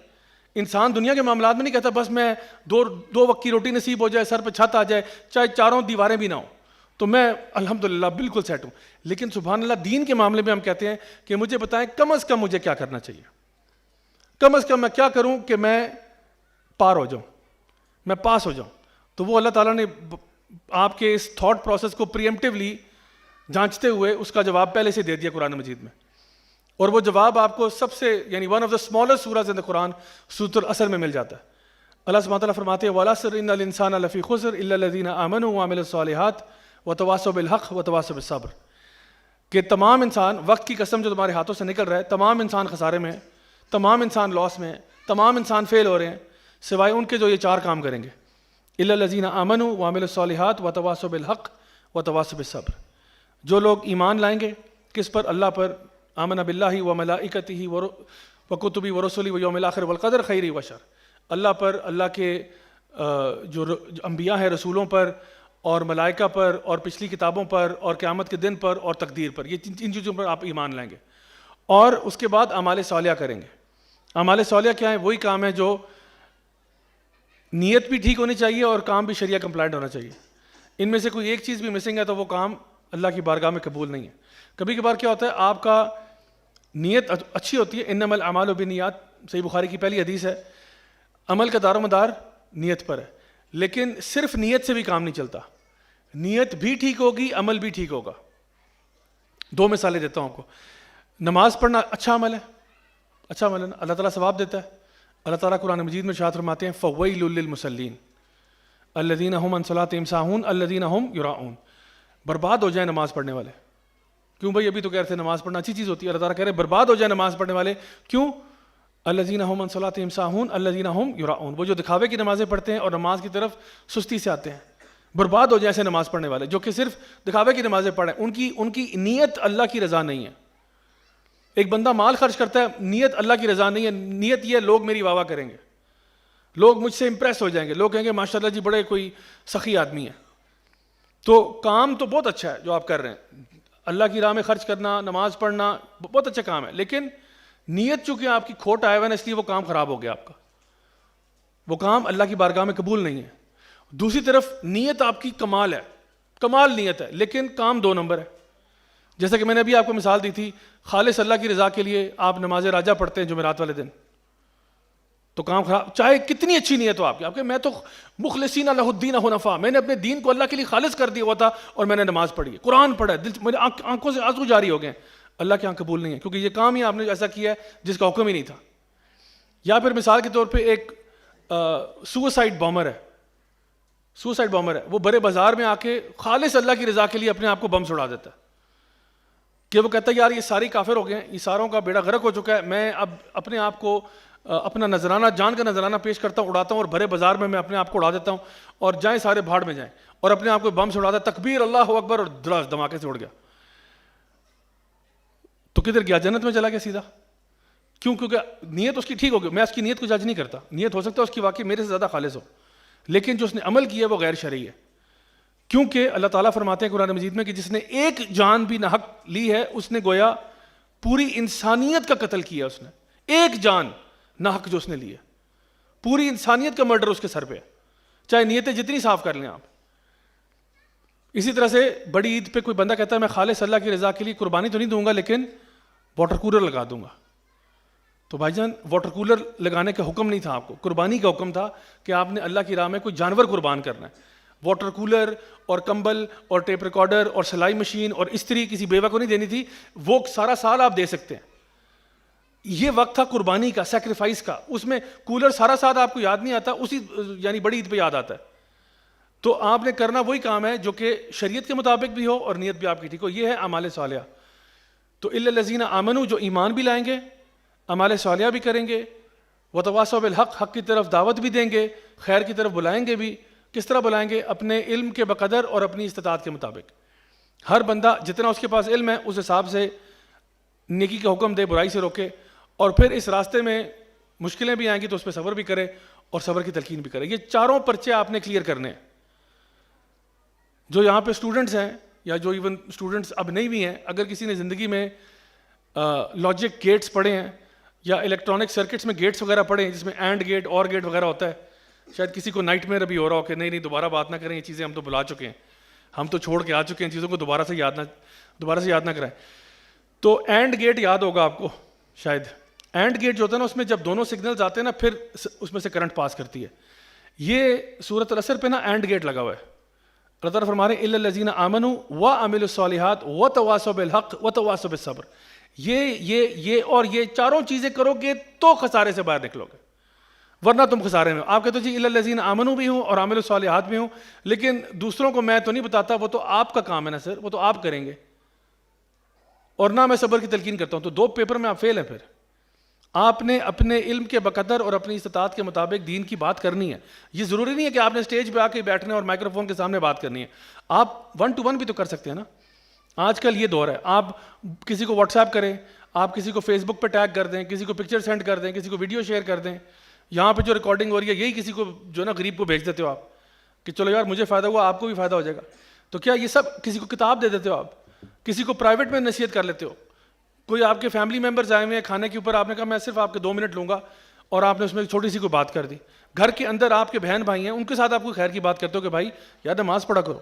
A: انسان دنیا کے معاملات میں نہیں کہتا بس میں دو وقت کی روٹی نصیب ہو جائے, سر پہ چھت آ جائے, چاہے چاروں دیواریں بھی نہ ہوں تو میں الحمدللہ بالکل سیٹ ہوں. لیکن سبحان اللہ دین کے معاملے میں ہم کہتے ہیں کہ مجھے بتائیں کم از کم مجھے کیا کرنا چاہیے, کم از کم میں کیا کروں کہ میں پار ہو جاؤں, میں پاس ہو جاؤں. تو وہ اللہ تعالیٰ نے آپ کے اس تھاٹ پروسیس کو پریمپٹیولی جانچتے ہوئے اس کا جواب پہلے سے دے دیا قرآن مجید میں, اور وہ جواب آپ کو سب سے یعنی ون آف دا اسمالسٹ سورہز ان دا قرآن سورۃ العصر میں مل جاتا ہے. اللہ سبحانہ تعالیٰ فرماتے ہیں وَالْعَصْرِ إِنَّ الْإِنسَانَ لَفِي خُسْرٍ إِلَّا الَّذِينَ آمَنُوا وَعَمِلُوا الصَّالِحَاتِ وَتَوَاصَوْا بِالْحَقِّ وَتَوَاصَوْا بِالصَّبْرِ, کہ تمام انسان, وقت کی قسم جو تمہارے ہاتھوں سے نکل رہا ہے, تمام انسان خسارے میں ہیں, تمام انسان لاس میں ہیں, تمام انسان فیل ہو رہے ہیں سوائے ان کے جو یہ 4 کام کریں گے. إِلَّا الَّذِينَ آمَنُوا وَعَمِلُوا الصَّالِحَاتِ وَتَوَاصَوْا بِالْحَقِّ وَتَوَاصَوْا بِالصَّبْرِ, جو لوگ ایمان لائیں گے کس پر, اللہ پر, آمن باللہ وملائکتہ وکتبہ ورسلہ ویوم الآخر والقدر خیر وشر, اللہ پر, اللہ کے جو انبیاء ہیں رسولوں پر, اور ملائکہ پر, اور پچھلی کتابوں پر, اور قیامت کے دن پر, اور تقدیر پر, یہ ان چیزوں پر آپ ایمان لائیں گے. اور اس کے بعد اعمال صالحہ کریں گے. اعمال صالحہ کیا ہیں؟ وہی کام ہے جو نیت بھی ٹھیک ہونی چاہیے اور کام بھی شریعہ کمپلائنٹ ہونا چاہیے. ان میں سے کوئی ایک چیز بھی مسنگ ہے تو وہ کام اللہ کی بارگاہ میں قبول نہیں ہے. کبھی کبھار کیا ہوتا ہے آپ کا نیت اچھی ہوتی ہے, انما الاعمال بالنیات, صحیح بخاری کی پہلی حدیث ہے, عمل کا دار و مدار نیت پر ہے. لیکن صرف نیت سے بھی کام نہیں چلتا, نیت بھی ٹھیک ہوگی, عمل بھی ٹھیک ہوگا. 2 مثالیں دیتا ہوں آپ کو. نماز پڑھنا اچھا عمل ہے, اچھا عمل ہے نا, اللہ تعالیٰ ثواب دیتا ہے. اللہ تعالیٰ قرآن مجید میں ارشاد فرماتے ہیں فَوَيْلٌ لِّلْمُصَلِّينَ الَّذِينَ هُمْ عَنْ صَلَاتِهِمْ سَاهُونَ الَّذِينَ هُمْ يُرَاءُونَ. برباد ہو جائیں نماز پڑھنے والے. کیوں بھائی, ابھی تو کہہ رہے تھے نماز پڑھنا اچھی چیز ہوتی ہے, اللہ تعالیٰ کہہ رہے ہیں برباد ہو جائیں نماز پڑھنے والے. کیوں؟ الَّذِينَ هُمْ عَنْ صَلَاتِهِمْ سَاهُونَ الَّذِينَ هُمْ يُرَاءُونَ, وہ جو دکھاوے کی نمازیں پڑھتے ہیں اور نماز کی طرف سستی سے آتے ہیں. برباد ہو جائیں ایسے نماز پڑھنے والے جو کہ صرف دکھاوے کی نمازیں پڑھیں, ان کی نیت اللہ کی رضا نہیں ہے. ایک بندہ مال خرچ کرتا ہے, نیت اللہ کی رضا نہیں ہے, نیت یہ لوگ میری واہ واہ کریں گے, لوگ مجھ سے امپریس ہو جائیں گے, لوگ کہیں گے ماشاءاللہ جی بڑے کوئی سخی آدمی ہے. تو کام تو بہت اچھا ہے جو آپ کر رہے ہیں, اللہ کی راہ میں خرچ کرنا, نماز پڑھنا بہت اچھا کام ہے, لیکن نیت چونکہ آپ کی کھوٹ آیا ہوا ہے نا, اس لیے وہ کام خراب ہو گیا آپ کا, وہ کام اللہ کی بارگاہ میں قبول نہیں ہے. دوسری طرف نیت آپ کی کمال ہے, کمال نیت ہے, لیکن کام 2 نمبر ہے. جیسا کہ میں نے ابھی آپ کو مثال دی تھی, خالص اللہ کی رضا کے لیے آپ نماز راجہ پڑھتے ہیں جمعرات والے دن, تو کام خراب, چاہے کتنی اچھی نیت ہو آپ کی, میں تو مخلصین لہ الدین حنفاء, میں نے اپنے دین کو اللہ کے لیے خالص کر دیا ہوا تھا اور میں نے نماز پڑھی, قرآن پڑھا, دل میرے آنکھوں سے آنسو جاری ہو گئے, اللہ کے یہاں قبول نہیں ہے, کیونکہ یہ کام ہی آپ نے ایسا کیا ہے جس کا حکم ہی نہیں تھا. یا پھر مثال کے طور پہ ایک سوسائڈ بامر ہے, سوسائڈ بامر ہے, وہ بڑے بازار میں آ کے خالص اللہ کی رضا کے لیے اپنے آپ کو بم چھڑا دیتا ہے, کہ وہ کہتا ہے یار یہ ساری کافر ہو گئے ہیں, یہ ساروں کا بیڑا غرق ہو چکا ہے, میں اب اپنے آپ کو اپنا نذرانہ, جان کا نذرانہ پیش کرتا ہوں, اڑاتا ہوں, اور بھرے بازار میں اپنے آپ کو اڑا دیتا ہوں, اور جائیں سارے بھاڑ میں جائیں, اور اپنے آپ کو بم سے اڑاتا ہے, تکبیر اللہ اکبر, اور دراز دھماکے سے اڑ گیا. تو کدھر گیا؟ جنت میں چلا گیا سیدھا. کیوں؟ کیونکہ نیت اس کی ٹھیک ہوگی. میں اس کی نیت کو جج نہیں کرتا, نیت ہو سکتا ہے اس کی واقعی میرے سے زیادہ خالص ہو, لیکن جو اس نے عمل کیا ہے وہ غیر شرعی ہے. کیونکہ اللہ تعالیٰ فرماتے ہیں قرآن مجید میں کہ جس نے ایک جان بھی نہ حق لی ہے, اس نے گویا پوری انسانیت کا قتل کیا. اس نے ایک جان نہ حق جو اس نے لی ہے, پوری انسانیت کا مرڈر اس کے سر پہ ہے, چاہے نیتیں جتنی صاف کر لیں آپ. اسی طرح سے بڑی عید پہ کوئی بندہ کہتا ہے میں خالص اللہ کی رضا کے لیے قربانی تو نہیں دوں گا لیکن واٹر کولر لگا دوں گا. تو بھائی جان واٹر کولر لگانے کا حکم نہیں تھا آپ کو, قربانی کا حکم تھا کہ آپ نے اللہ کی راہ میں کوئی جانور قربان کرنا ہے. واٹر کولر اور کمبل اور ٹیپ ریکارڈر اور سلائی مشین اور استری کسی بیوہ کو نہیں دینی تھی, وہ سارا سال آپ دے سکتے ہیں. یہ وقت تھا قربانی کا, سیکریفائس کا. اس میں کولر سارا سال آپ کو یاد نہیں آتا, اسی یعنی بڑی عید پہ یاد آتا ہے. تو آپ نے کرنا وہی کام ہے جو کہ شریعت کے مطابق بھی ہو اور نیت بھی آپ کی ٹھیک ہو. یہ ہے اعمال صالحہ. تو الا الذین آمنوا, جو ایمان بھی لائیں گے, اعمال صالحہ بھی کریں گے, وتواصوا بالحق, حق کی طرف دعوت بھی دیں گے, خیر کی طرف بلائیں گے بھی. کس طرح بلائیں گے؟ اپنے علم کے بقدر اور اپنی استطاعت کے مطابق. ہر بندہ جتنا اس کے پاس علم ہے اس حساب سے نیکی کا حکم دے, برائی سے روکے, اور پھر اس راستے میں مشکلیں بھی آئیں گی تو اس پہ صبر بھی کرے اور صبر کی تلقین بھی کرے. یہ چاروں پرچے آپ نے کلیئر کرنے ہیں. جو یہاں پہ اسٹوڈنٹس ہیں یا جو ایون اسٹوڈنٹس اب نہیں بھی ہیں, اگر کسی نے زندگی میں لاجک گیٹس پڑھے ہیں یا الیکٹرانک سرکٹس میں گیٹس وغیرہ پڑھے ہیں جس میں اینڈ گیٹ اور گیٹ وغیرہ ہوتا ہے, شاید کسی کو نائٹ میئر ابھی ہو رہا ہو کہ نہیں دوبارہ بات نہ کریں, یہ چیزیں ہم تو بلا چکے ہیں, ہم تو چھوڑ کے آ چکے ہیں, چیزوں کو دوبارہ سے یاد نہ کرائیں. تو اینڈ گیٹ یاد ہوگا آپ کو شاید. اینڈ گیٹ جو ہوتا ہے نا, اس میں جب دونوں سگنلز آتے ہیں نا پھر اس میں سے کرنٹ پاس کرتی ہے. یہ سورۃ العصر پہ نا اینڈ گیٹ لگا ہوا ہے. اللہ تعالیٰ فرما رہے ہیں الا الذین آمنوا وعملوا الصالحات وتواصوا بالحق وتواصوا بالصبر. یہ اور یہ چاروں چیزیں کرو گے تو خسارے سے باہر نکلو گے, ورنہ تم خسارے میں ہو. آپ کہتے ہو جی الا الذین آمنوا بھی ہوں اور عاملوا الصالحات بھی ہوں, لیکن دوسروں کو میں تو نہیں بتاتا, وہ تو آپ کا کام ہے نا سر, وہ تو آپ کریں گے, اور نہ میں صبر کی تلقین کرتا ہوں. تو 2 پیپر میں آپ فیل ہیں. پھر آپ نے اپنے علم کے بقدر اور اپنی استطاعت کے مطابق دین کی بات کرنی ہے. یہ ضروری نہیں ہے کہ آپ نے اسٹیج پہ آ کے بیٹھنا ہے اور مائکرو فون کے سامنے بات کرنی ہے. آپ 1 to 1 بھی تو کر سکتے ہیں نا. آج کل یہ دور ہے, آپ کسی کو واٹس ایپ کریں, آپ کسی کو فیس بک پہ ٹیگ کر دیں, کسی کو پکچر سینڈ کر دیں, کسی کو ویڈیو شیئر کر دیں. یہاں پہ جو ریکارڈنگ ہو رہی ہے یہی کسی کو جو نا غریب کو بھیج دیتے ہو آپ کہ چلو یار مجھے فائدہ ہوا, آپ کو بھی فائدہ ہو جائے گا. تو کیا یہ سب کسی کو کتاب دے دیتے ہو آپ, کسی کو پرائیویٹ میں نصیحت کر لیتے ہو. کوئی آپ کے فیملی ممبرز آئے ہوئے ہیں کھانے کے اوپر, آپ نے کہا میں صرف آپ کے 2 منٹ لوں گا, اور آپ نے اس میں ایک چھوٹی سی کوئی بات کر دی. گھر کے اندر آپ کے بہن بھائی ہیں, ان کے ساتھ آپ کو خیر کی بات کرتے ہو کہ بھائی یار نماز پڑھا کرو,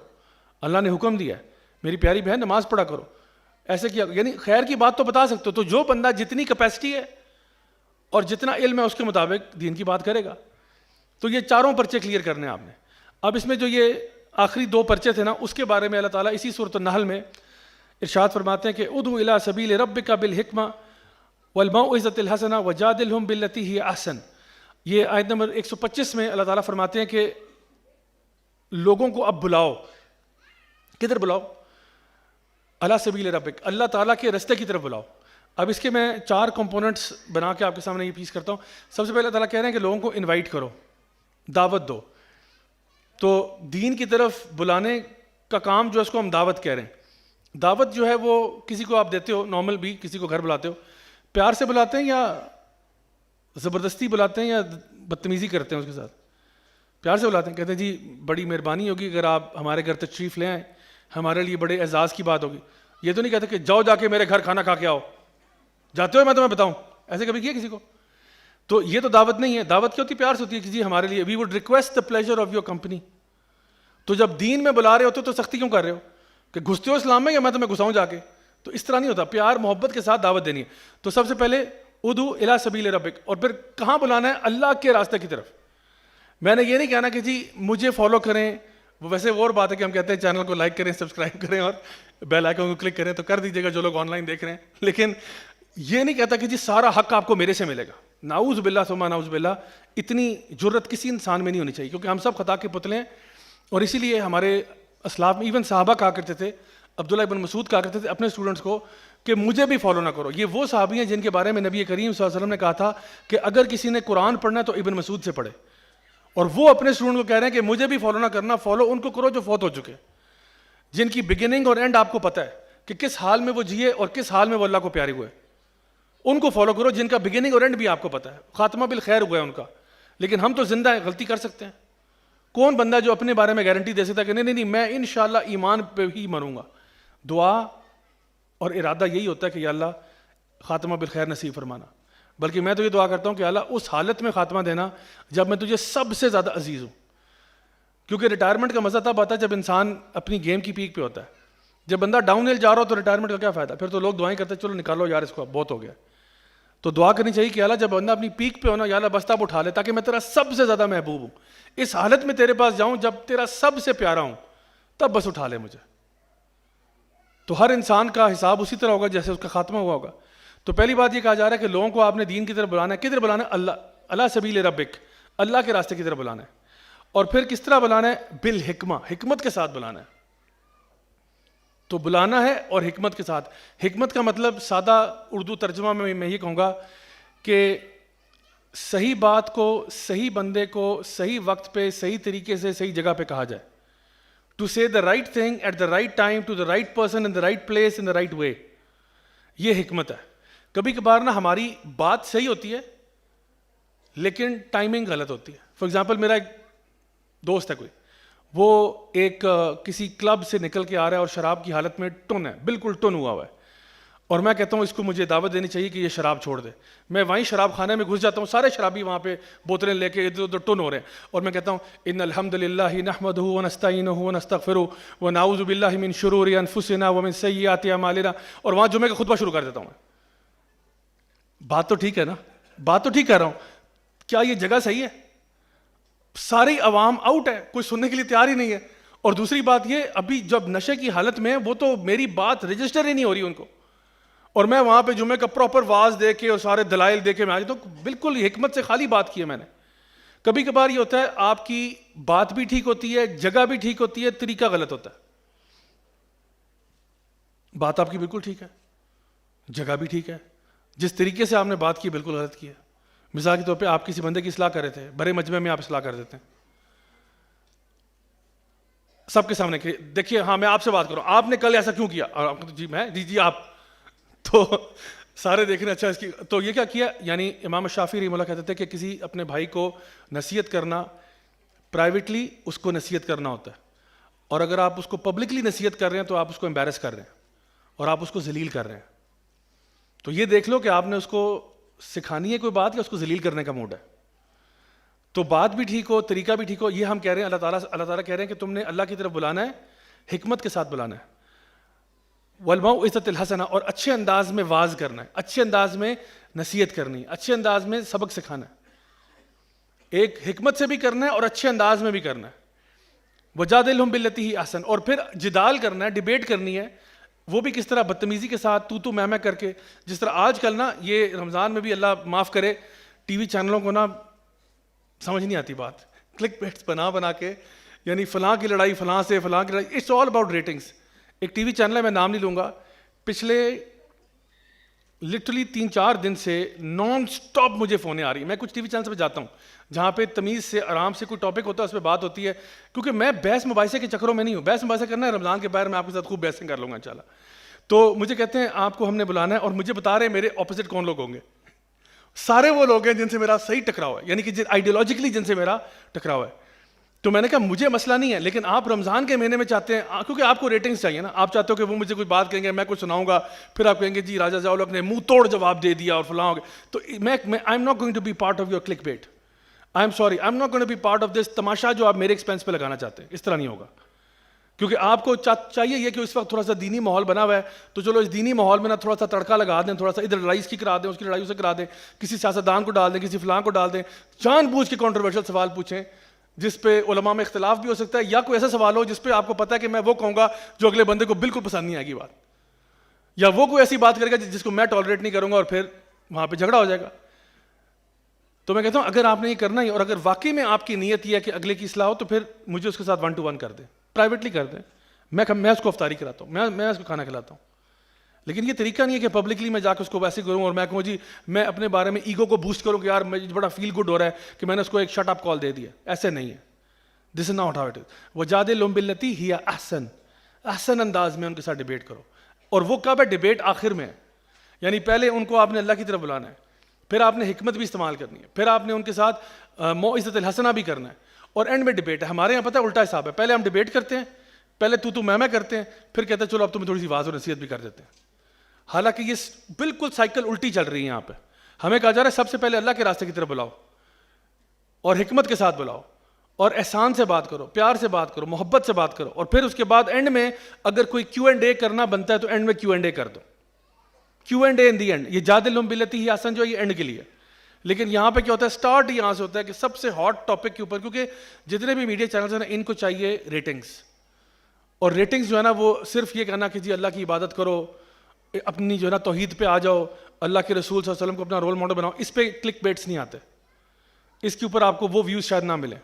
A: اللہ نے حکم دیا ہے, میری پیاری بہن نماز پڑھا کرو, ایسے کیا, یعنی خیر کی بات تو بتا سکتے ہو. تو جو بندہ جتنی کیپیسٹی ہے اور جتنا علم ہے اس کے مطابق دین کی بات کرے گا. تو یہ چاروں پرچے کلیئر کرنے آپ نے. اب اس میں جو یہ آخری 2 پرچے تھے نا, اس کے بارے میں اللہ تعالیٰ اسی سورۃ النحل میں ارشاد فرماتے ہیں کہ ادعو الی سبیل ربک بالحکمہ والموعظۃ الحسنہ وجادلہم باللتی ہی احسن. یہ آیت نمبر 125 میں اللہ تعالیٰ فرماتے ہیں کہ لوگوں کو اب بلاؤ. کدھر بلاؤ؟ الی سبیل ربک, اللہ تعالیٰ کے رستے کی طرف بلاؤ. اب اس کے میں 4 کمپوننٹس بنا کے آپ کے سامنے یہ پیش کرتا ہوں. سب سے پہلے اللہ تعالیٰ کہہ رہے ہیں کہ لوگوں کو انوائٹ کرو, دعوت دو. تو دین کی طرف بلانے کا کام جو ہے اس کو ہم دعوت کہہ رہے ہیں. دعوت جو ہے وہ کسی کو آپ دیتے ہو, نارمل بھی کسی کو گھر بلاتے ہو, پیار سے بلاتے ہیں یا زبردستی بلاتے ہیں یا بدتمیزی کرتے ہیں اس کے ساتھ؟ پیار سے بلاتے ہیں, کہتے ہیں جی بڑی مہربانی ہوگی اگر آپ ہمارے گھر تشریف لے آئیں, ہمارے لیے بڑے اعزاز کی بات ہوگی. یہ تو نہیں کہتے کہ جاؤ جا کے میرے گھر کھانا کھا کے آؤ, جاتے ہو میں تمہیں بتاؤں, ایسے کبھی کیا کسی کو؟ تو یہ تو دعوت نہیں ہے. دعوت کیا ہوتی ہے؟ پیار سے ہوتی ہے کہ جی ہمارے لیے we would request the pleasure of your company. تو جب دین میں بلا رہے ہوتے تو سختی کیوں کر رہے ہو کہ گھستے ہو اسلام میں یا میں تمہیں گھساؤں جا کے؟ تو اس طرح نہیں ہوتا, پیار محبت کے ساتھ دعوت دینی ہے. تو سب سے پہلے ادعو الی سبیل ربک, اور پھر کہاں بلانا ہے؟ اللہ کے راستے کی طرف. میں نے یہ نہیں کہنا کہ جی مجھے فالو کریں, وہ ویسے اور بات ہے کہ ہم کہتے ہیں چینل کو لائک کریں, سبسکرائب کریں اور بیل آئیکن کو کلک کریں, تو کر دیجیے گا جو لوگ آن لائن دیکھ رہے ہیں. لیکن یہ نہیں کہتا کہ جی سارا حق آپ کو میرے سے ملے گا. نعوذ باللہ ثم نعوذ باللہ, اتنی جرت کسی انسان میں نہیں ہونی چاہیے, کیونکہ ہم سب خطا کے پتلے ہیں. اور اسی لیے ہمارے اسلاف میں ایون صحابہ کہا کرتے تھے, عبداللہ ابن مسعود کہا کرتے تھے اپنے اسٹوڈنٹس کو کہ مجھے بھی فالو نہ کرو. یہ وہ صحابی ہیں جن کے بارے میں نبی کریم صلی اللہ علیہ وسلم نے کہا تھا کہ اگر کسی نے قرآن پڑھنا ہے تو ابن مسعود سے پڑھے. اور وہ اپنے اسٹوڈنٹ کو کہہ رہے ہیں کہ مجھے بھی فالو نہ کرنا, فالو ان کو کرو جو فوت ہو چکے, جن کی بگننگ اور اینڈ آپ کو پتہ ہے کہ کس حال میں وہ جیے اور کس حال میں وہ اللہ کو پیارے ہوئے. ان کو فالو کرو جن کا بگننگ اور اینڈ بھی آپ کو پتہ ہے, خاتمہ بالخیر ہوا ہے ان کا. لیکن ہم تو زندہ ہیں, غلطی کر سکتے ہیں. کون بندہ جو اپنے بارے میں گارنٹی دے سکتا ہے کہ نہیں نہیں میں انشاءاللہ ایمان پہ ہی مروں گا؟ دعا اور ارادہ یہی ہوتا ہے کہ یا اللہ خاتمہ بالخیر نصیب فرمانا. بلکہ میں تو یہ دعا کرتا ہوں کہ اللہ اس حالت میں خاتمہ دینا جب میں تجھے سب سے زیادہ عزیز ہوں. کیونکہ ریٹائرمنٹ کا مزہ تب آتا ہے جب انسان اپنی گیم کی پیک پہ ہوتا ہے. جب بندہ ڈاؤن ہل جا رہا ہو تو ریٹائرمنٹ کا کیا فائدہ؟ پھر تو لوگ دعائیں کرتے ہیں چلو نکالو یار اس کو, بہت ہو گیا. تو دعا کرنی چاہیے کہ اللہ جب بندہ اپنی پیک پہ ہونا, یا اللہ بس اب اٹھا لے تاکہ میں تیرا سب سے زیادہ محبوب ہوں, اس حالت میں تیرے پاس جاؤں جب تیرا سب سے پیارا ہوں, تب بس اٹھا لے مجھے. تو ہر انسان کا حساب اسی طرح ہوگا جیسے اس کا خاتمہ ہوا ہوگا. تو پہلی بات یہ کہا جا رہا ہے کہ لوگوں کو آپ نے دین کی طرف بلانا ہے. کدھر بلانا ہے؟ اللہ الی سبیل ربک, اللہ کے راستے کی طرف بلانا ہے. اور پھر کس طرح بلانا ہے؟ بالحکمہ, حکمت کے ساتھ بلانا ہے. تو بلانا ہے اور حکمت کے ساتھ. حکمت کا مطلب سادہ اردو ترجمہ میں یہ کہوں گا کہ صحیح بات کو صحیح بندے کو صحیح وقت پہ صحیح طریقے سے صحیح جگہ پہ کہا جائے. To say the right thing at the right time to the right person in the right place in the right way. یہ حکمت ہے. کبھی کبھار نا ہماری بات صحیح ہوتی ہے لیکن ٹائمنگ غلط ہوتی ہے. فار ایگزامپل میرا ایک دوست ہے کوئی, وہ ایک کسی کلب سے نکل کے آ رہا ہے اور شراب کی حالت میں ٹن ہے، بالکل ٹن ہوا ہوا ہے، اور میں کہتا ہوں اس کو مجھے دعوت دینی چاہیے کہ یہ شراب چھوڑ دے. میں وہیں شراب خانے میں گھس جاتا ہوں، سارے شرابی وہاں پہ بوتلیں لے کے ادھر ادھر ٹن ہو رہے ہیں، اور میں کہتا ہوں ان الحمد للہ نحمدہ ونستعینہ ونستغفرہ ونعوذ باللہ من شرور انفسنا ومن سیئات اعمالنا، اور وہاں جمعے کا خطبہ شروع کر دیتا ہوں. بات تو ٹھیک ہے نا، بات تو ٹھیک کہہ رہا ہوں. کیا یہ جگہ صحیح ہے؟ ساری عوام آؤٹ ہے، کوئی سننے کے لیے تیار ہی نہیں ہے. اور دوسری بات یہ، ابھی جب نشے کی حالت میں وہ تو میری بات رجسٹر ہی نہیں ہو رہی ان کو، اور میں وہاں پہ جمعے کا پراپر واز دے کے اور سارے دلائل دے کے میں آ جاتا ہوں. بالکل حکمت سے خالی بات کی ہے میں نے. کبھی کبھار یہ ہوتا ہے آپ کی بات بھی ٹھیک ہوتی ہے، جگہ بھی ٹھیک ہوتی ہے، طریقہ غلط ہوتا ہے. بات آپ کی بالکل ٹھیک ہے، جگہ بھی ٹھیک ہے، جس طریقے سے آپ نے بات کی بالکل غلط کی ہے. مثال کے طور پہ آپ کسی بندے کی اصلاح کر رہے تھے، بڑے مجمع میں آپ اصلاح کر دیتے ہیں سب کے سامنے. دیکھیے ہاں میں آپ سے بات کروں، آپ نے کل ایسا کیوں کیا؟ اور آپ جی میں جی آپ، تو سارے دیکھ رہے ہیں اچھا اس کی تو یہ کیا کیا. یعنی امام شافعی رحمہ اللہ کہتے تھے کہ کسی اپنے بھائی کو نصیحت کرنا پرائیویٹلی اس کو نصیحت کرنا ہوتا ہے، اور اگر آپ اس کو پبلکلی نصیحت کر رہے ہیں تو آپ اس کو امبیرس کر رہے ہیں اور آپ اس کو ذلیل کر رہے ہیں. تو یہ دیکھ لو کہ آپ نے اس کو سکھانی ہے کوئی بات یا اس کو ذلیل کرنے کا موڈ ہے. تو بات بھی ٹھیک ہو، طریقہ بھی ٹھیک ہو. یہ ہم کہہ رہے ہیں اللہ تعالیٰ کہہ رہے ہیں کہ تم نے اللہ کی طرف بلانا ہے، حکمت کے ساتھ بلانا ہے، والموعظۃ الحسنہ، اور اچھے انداز میں واز کرنا ہے، اچھے انداز میں نصیحت کرنی ہے، اچھے انداز میں سبق سکھانا ہے. ایک حکمت سے بھی کرنا ہے اور اچھے انداز میں بھی کرنا ہے. وجادلہم باللتی ہی احسن، اور پھر جدال کرنا ہے، ڈیبیٹ کرنی ہے. وہ بھی کس طرح؟ بدتمیزی کے ساتھ، تو میں کر کے. جس طرح آج کل نا یہ رمضان میں بھی اللہ معاف کرے ٹی وی چینلوں کو نا سمجھ نہیں آتی بات، کلک بیٹس بنا کے، یعنی فلاں کی لڑائی فلاں سے، فلاں کی لڑائی، اٹس آل اباؤٹ ریٹنگس. ایک ٹی وی چینل ہے، میں نام نہیں لوں گا، پچھلے لٹرلی 3-4 دن سے نان سٹاپ مجھے فونیں آ رہی ہیں. میں کچھ ٹی وی چینل پہ جاتا ہوں جہاں پہ تمیز سے آرام سے کوئی ٹاپک ہوتا ہے، اس پہ بات ہوتی ہے، کیونکہ میں بحث مباحثے کے چکروں میں نہیں ہوں. بحث مباحثہ کرنا ہے رمضان کے باہر، میں آپ کے ساتھ خوب بحثیں کر لوں گا انشاءاللہ. تو مجھے کہتے ہیں آپ کو ہم نے بلانا ہے، اور مجھے بتا رہے ہیں میرے اپوزٹ کون لوگ ہوں گے. سارے وہ لوگ ہیں جن سے میرا صحیح ٹکراؤ ہے، یعنی کہ آئیڈیالوجیکلی جن سے میرا ٹکراؤ ہے. تو میں نے کہا مجھے مسئلہ نہیں ہے، لیکن آپ رمضان کے مہینے میں چاہتے ہیں، کیونککہ آپ کو ریٹنگز چاہیے نا، آپ چاہتے ہو کہ وہ مجھے کوئی بات کہیں گے، میں کچھ سناؤں گا، پھر آپ کہیں گے جی راجہ ضیاء الحق نے منہ توڑ جواب دے دیا اور فلاں ہو گیا. تو میں I am not going to be part of your clickbait. I am sorry, I am not going to be part of this تماشا جو آپ میرے ایکسپینس پہ لگانا چاہتے ہیں. اس طرح نہیں ہوگا، کیونکہ آپ کو چاہیے یہ کہ اس وقت تھوڑا سا دینی ماحول بنا ہوا ہے، تو چلو اس دینی ماحول میں نا تھوڑا سا تڑکا لگا دیں، تھوڑا سا ادھر لڑائی اس کی کرا دیں، اس کی لڑائی اسے کرا دیں، کسی سیاستدان کو ڈال دیں، کسی فلاں کو ڈال دیں، جان بوجھ کے کنٹروورشل سوال پوچھیں جس پہ علماء میں اختلاف بھی ہو سکتا ہے، یا کوئی ایسا سوال ہو جس پہ آپ کو پتہ ہے کہ میں وہ کہوں گا جو اگلے بندے کو بالکل پسند نہیں آئے گی بات، یا وہ کوئی ایسی بات کرے گا جس کو میں ٹالریٹ نہیں کروں گا، اور پھر وہاں پہ جھگڑا ہو جائے گا. تو میں کہتا ہوں اگر آپ نے یہ کرنا ہی، اور اگر واقعی میں آپ کی نیت یہ ہے کہ اگلے کی اصلاح ہو، تو پھر مجھے اس کے ساتھ 1 to 1 کر دیں، پرائیویٹلی کر دیں. میں اس کو افطاری کراتا ہوں، میں اس کو کھانا کھلاتا ہوں. لیکن یہ طریقہ نہیں ہے کہ پبلکلی میں جا کے اس کو ویسے کروں اور میں کہوں جی میں اپنے بارے میں ایگو کو بوسٹ کروں کہ یار مجھے بڑا فیل گڈ ہو رہا ہے کہ میں نے اس کو ایک شٹ اپ کال دے دیا. ایسے نہیں ہے، this is not how it is. وجادلہم باللتی ہی احسن، احسن انداز میں ان کے ساتھ ڈیبیٹ کرو. اور وہ کب ہے؟ ڈیبیٹ آخر میں ہے. یعنی پہلے ان کو آپ نے اللہ کی طرف بلانا ہے، پھر آپ نے حکمت بھی استعمال کرنی ہے، پھر آپ نے ان کے ساتھ موعظۃ الحسنہ بھی کرنا ہے، اور اینڈ میں ڈیبیٹ ہے. ہمارے یہاں پتہ ہے الٹا حساب ہے، پہلے ہم ڈیبیٹ کرتے ہیں، پہلے تو میں کرتے ہیں، پھر کہتے ہیں چلو اب تمہیں تھوڑی سی واضح اور نصیحت بھی کر دیتے ہیں. حالانکہ یہ بالکل سائیکل الٹی چل رہی ہے. یہاں پہ ہمیں کہا جا رہا ہے سب سے پہلے اللہ کے راستے کی طرف بلاؤ، اور حکمت کے ساتھ بلاؤ، اور احسان سے بات کرو، پیار سے بات کرو، محبت سے بات کرو، اور پھر اس کے بعد اینڈ میں اگر کوئی Q&A کرنا بنتا ہے تو اینڈ میں Q&A کر دو. Q&A in the end. یہ جادلہم باللتی ہی احسن جو ہے یہ اینڈ کے لیے. لیکن یہاں پہ کیا ہوتا ہے؟ اسٹارٹ یہاں سے ہوتا ہے کہ سب سے ہاٹ ٹاپک کے اوپر، کیونکہ جتنے بھی میڈیا چینلز ہیں نا ان کو چاہیے ریٹنگز، اور ریٹنگز جو ہے نا وہ صرف یہ کہنا کہ جی اللہ کی عبادت کرو، اپنی جو ہے نا توحید پہ آ جاؤ، اللہ کے رسول صلی اللہ علیہ وسلم کو اپنا رول ماڈل بناؤ. اس پہ کلک بیٹس نہیں آتے، اس کے اوپر آپ کو وہ ویوز شاید نہ ملیں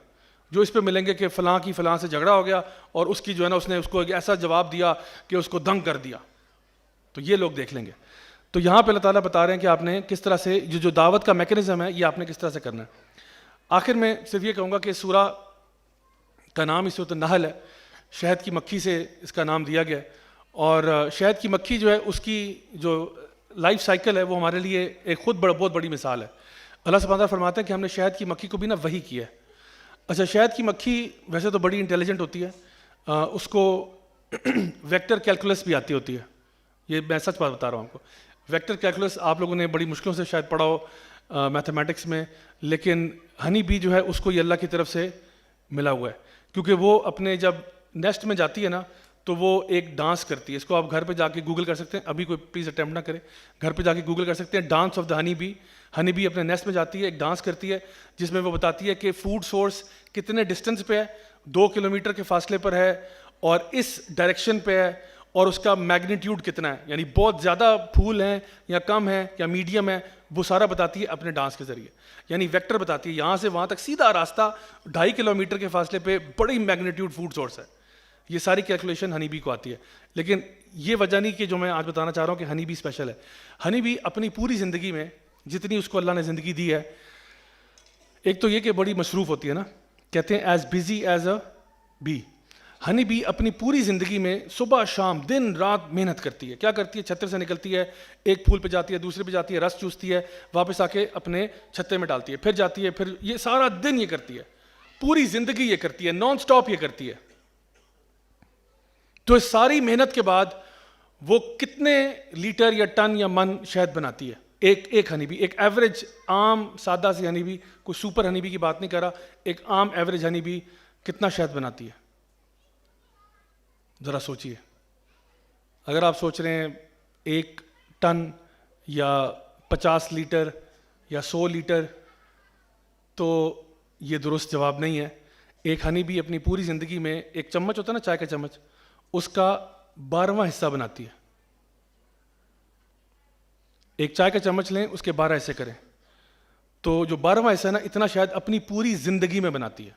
A: جو اس پہ ملیں گے کہ فلاں کی فلاں سے جھگڑا ہو گیا اور اس کی جو ہے نا اس نے اس کو ایک ایسا جواب دیا کہ اس کو دنگ کر دیا. تو یہ لوگ دیکھ لیں گے. تو یہاں پہ اللہ تعالیٰ بتا رہے ہیں کہ آپ نے کس طرح سے جو دعوت کا میکینزم ہے یہ آپ نے کس طرح سے کرنا ہے. آخر میں صرف یہ کہوں گا کہ سورہ کا نام اس وقت نحل ہے، شہد کی مکھی سے اس کا نام دیا گیا ہے. اور شہد کی مکھی جو ہے اس کی جو لائف سائیکل ہے وہ ہمارے لیے ایک خود بہت بڑی مثال ہے. اللہ سبحانہ وتعالیٰ فرماتے ہیں کہ ہم نے شہد کی مکھی کو بھی نا وحی کیا ہے. اچھا شہد کی مکھی ویسے تو بڑی انٹیلیجنٹ ہوتی ہے, اس کو ویکٹر کیلکولس بھی آتی ہوتی ہے, یہ میں سچ بات بتا رہا ہوں آپ کو. ویکٹر کیلکولس آپ لوگوں نے بڑی مشکلوں سے شاید پڑھا ہو میتھمیٹکس میں, لیکن ہنی بی جو ہے اس کو یہ اللہ کی طرف سے ملا ہوا ہے, کیونکہ وہ اپنے جب نیسٹ میں جاتی ہے نا تو وہ ایک ڈانس کرتی ہے. اس کو آپ گھر پہ جا کے گوگل کر سکتے ہیں, ابھی کوئی پلیز اٹیمپٹ نہ کرے, گھر پہ جا کے گوگل کر سکتے ہیں, dance of the honey bee. Honey bee اپنے نیسٹ میں جاتی ہے, ایک ڈانس کرتی ہے جس میں وہ بتاتی ہے کہ فوڈ سورس کتنے ڈسٹینس پہ ہے, 2 کلومیٹر کے فاصلے پر ہے اور اس ڈائریکشن پہ ہے, اور اس کا میگنیٹیوڈ کتنا ہے, یعنی بہت زیادہ پھول ہیں یا کم ہیں یا میڈیم ہے, وہ سارا بتاتی ہے اپنے ڈانس کے ذریعے. یعنی ویکٹر بتاتی ہے, یہاں سے وہاں تک سیدھا راستہ 2.5 کلومیٹر کے فاصلے پہ بڑی میگنیٹیوڈ فوڈ سورس ہے. یہ ساری کیلکولیشن ہنی بی کو آتی ہے. لیکن یہ وجہ نہیں کہ جو میں آج بتانا چاہ رہا ہوں کہ ہنی بی اسپیشل ہے. ہنی بی اپنی پوری زندگی میں جتنی اس کو اللہ نے زندگی دی ہے, ایک تو یہ کہ بڑی مصروف ہوتی ہے نا, کہتے ہیں as busy as a bee. Honey bee اپنی پوری زندگی میں صبح شام دن رات محنت کرتی ہے. کیا کرتی ہے؟ چھتے سے نکلتی ہے, ایک پھول پہ جاتی ہے, دوسرے پہ جاتی ہے, رس چوستی ہے, واپس آ کے اپنے چھتے میں ڈالتی ہے, پھر جاتی ہے, پھر یہ سارا دن یہ کرتی ہے, پوری زندگی یہ کرتی ہے, نان سٹاپ یہ کرتی ہے. تو اس ساری محنت کے بعد وہ کتنے لیٹر یا ٹن یا من شہد بناتی ہے ایک ہنی بی, ایک ایوریج عام سادہ سی ہنی بی, کوئی سپر ہنی بی کی بات نہیں کر رہا, ایک عام ایوریج ہنی بی کتنا شہد بناتی ہے؟ ذرا سوچئے. اگر آپ سوچ رہے ہیں 1 ٹن یا 50 لیٹر یا 100 لیٹر, تو یہ درست جواب نہیں ہے. ایک ہنی بی اپنی پوری زندگی میں ایک چمچ ہوتا ہے نا چائے کا چمچ, اس کا 12واں حصہ بناتی ہے. ایک چائے کا چمچ لیں, اس کے 12 حصے کریں, تو جو 12واں حصہ ہے نا اتنا شاید اپنی پوری زندگی میں بناتی ہے.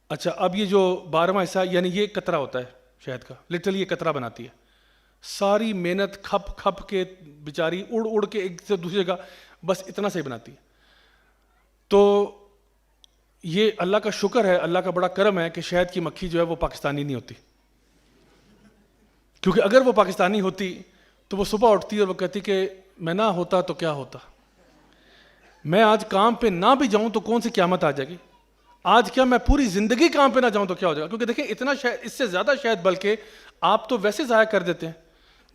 A: اچھا اب یہ جو 12واں حصہ یعنی یہ قطرہ ہوتا ہے شہد کا, لٹرلی یہ قطرہ بناتی ہے. ساری محنت کھپ کھپ کے بیچاری اڑ اڑ کے ایک سے دوسری جگہ بس اتنا سے ہی بناتی ہے. تو یہ اللہ کا شکر ہے, اللہ کا بڑا کرم ہے کہ شہد کی مکھی جو ہے وہ پاکستانی نہیں ہوتی, کیونکہ اگر وہ پاکستانی ہوتی تو وہ صبح اٹھتی اور وہ کہتی کہ میں نہ ہوتا تو کیا ہوتا, میں آج کام پہ نہ بھی جاؤں تو کون سی قیامت آ جائے گی, آج کیا میں پوری زندگی کام پہ نہ جاؤں تو کیا ہو جائے گا. کیونکہ دیکھیں اتنا شہد, اس سے زیادہ شہد بلکہ آپ تو ویسے ضائع کر دیتے ہیں.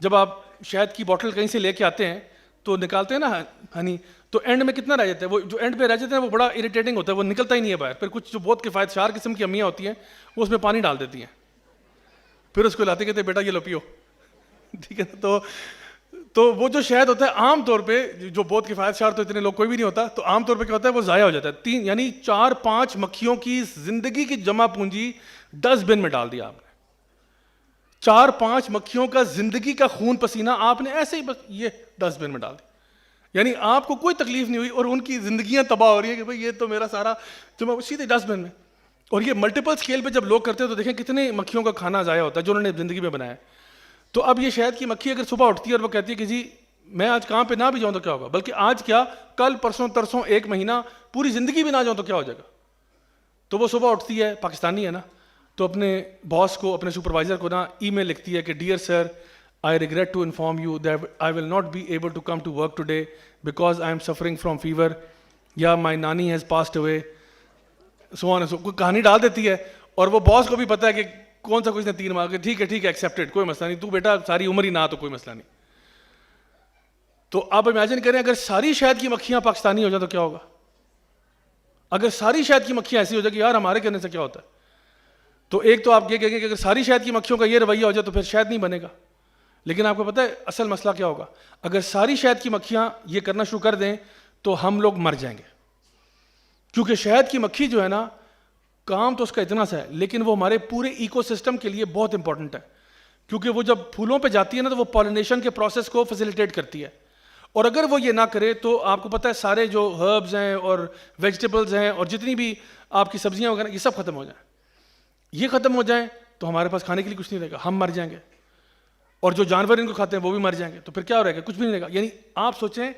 A: جب آپ شہد کی بوٹل کہیں سے لے کے آتے ہیں تو نکالتے ہیں نا ہنی, تو اینڈ میں کتنا رہ جاتا ہے, وہ جو اینڈ پہ رہ جاتے ہیں وہ بڑا اریٹیٹنگ ہوتا ہے, وہ نکلتا ہی نہیں ہے باہر. پھر کچھ جو بہت کفایت شار قسم کی امیاں ہوتی ہیں وہ اس میں پانی ڈال دیتی ہیں, پھر اس کو لاتے کہتے ہیں بیٹا یہ لو پیو, ٹھیک ہے. تو وہ جو شہد ہوتا ہے عام طور پہ, جو بہت کفایت شار تو اتنے لوگ کوئی بھی نہیں ہوتا, تو عام طور پہ کیا ہوتا ہے وہ ضائع ہو جاتا ہے. یعنی 4-5 مکھیوں کی زندگی کی جمع پونجی 10 بن میں ڈال دیا آپ نے. 4-5 مکھیوں کا زندگی کا خون پسینہ آپ نے ایسے ہی بس یہ 10 بن میں ڈال دیا. یعنی آپ کو کوئی تکلیف نہیں ہوئی اور ان کی زندگیاں تباہ ہو رہی ہیں کہ بھائی یہ تو میرا سارا جمع سیدھے 10 بن میں. اور یہ ملٹیپل اسکیل پہ جب لوگ کرتے ہیں تو دیکھیں کتنے مکھیوں کا کھانا ضائع ہوتا ہے جو انہوں نے زندگی میں بنایا. تو اب یہ شہد کی مکھی اگر صبح اٹھتی ہے اور وہ کہتی ہے کہ جی میں آج کام پہ نہ بھی جاؤں تو کیا ہوگا, بلکہ آج کیا کل پرسوں ترسوں 1 مہینہ پوری زندگی بھی نہ جاؤں تو کیا ہو جائے گا, تو وہ صبح اٹھتی ہے, پاکستانی ہے نا, تو اپنے باس کو, اپنے سپروائزر کو نا ای میل لکھتی ہے کہ dear sir, I regret to inform you that I will not be able to come to work today because I am suffering from fever, یا my nani has passed away, so on and so. کوئی کہانی ڈال دیتی ہے, اور وہ باس کو بھی پتا ہے کہ کون سا کچھ نے 3 ماہ کے, ٹھیک ہے ایکسیپٹڈ, کوئی مسئلہ نہیں, تو بیٹا ساری عمر ہی نہ تو کوئی مسئلہ نہیں. تو آپ امیجن کریں اگر ساری شہد کی مکھیاں پاکستانی ہو جائیں تو کیا ہوگا. اگر ساری شہد کی مکھیاں ایسی ہو جائیں کہ یار ہمارے کہنے سے کیا ہوتا ہے, تو ایک تو آپ یہ کہیں گے کہ اگر ساری شہد کی مکھیوں کا یہ رویہ ہو جائے تو پھر شہد نہیں بنے گا. لیکن آپ کو پتہ ہے اصل مسئلہ کیا ہوگا, اگر ساری شہد کی مکھیاں یہ کرنا شروع کر دیں تو ہم لوگ مر جائیں گے. کیونکہ شہد کی مکھی جو ہے نا, کام تو اس کا اتنا سا ہے, لیکن وہ ہمارے پورے ایکو سسٹم کے لیے بہت امپورٹنٹ ہے. کیونکہ وہ جب پھولوں پہ جاتی ہے نا تو وہ پالینیشن کے پروسیس کو فیسیلیٹیٹ کرتی ہے, اور اگر وہ یہ نہ کرے تو آپ کو پتہ ہے سارے جو ہربز ہیں اور ویجیٹیبلز ہیں اور جتنی بھی آپ کی سبزیاں وغیرہ یہ سب ختم ہو جائیں. یہ ختم ہو جائیں تو ہمارے پاس کھانے کے لیے کچھ نہیں رہے گا, ہم مر جائیں گے, اور جو جانور ان کو کھاتے ہیں وہ بھی مر جائیں گے. تو پھر کیا رہے گا, کچھ بھی نہیں رہے گا. یعنی آپ سوچیں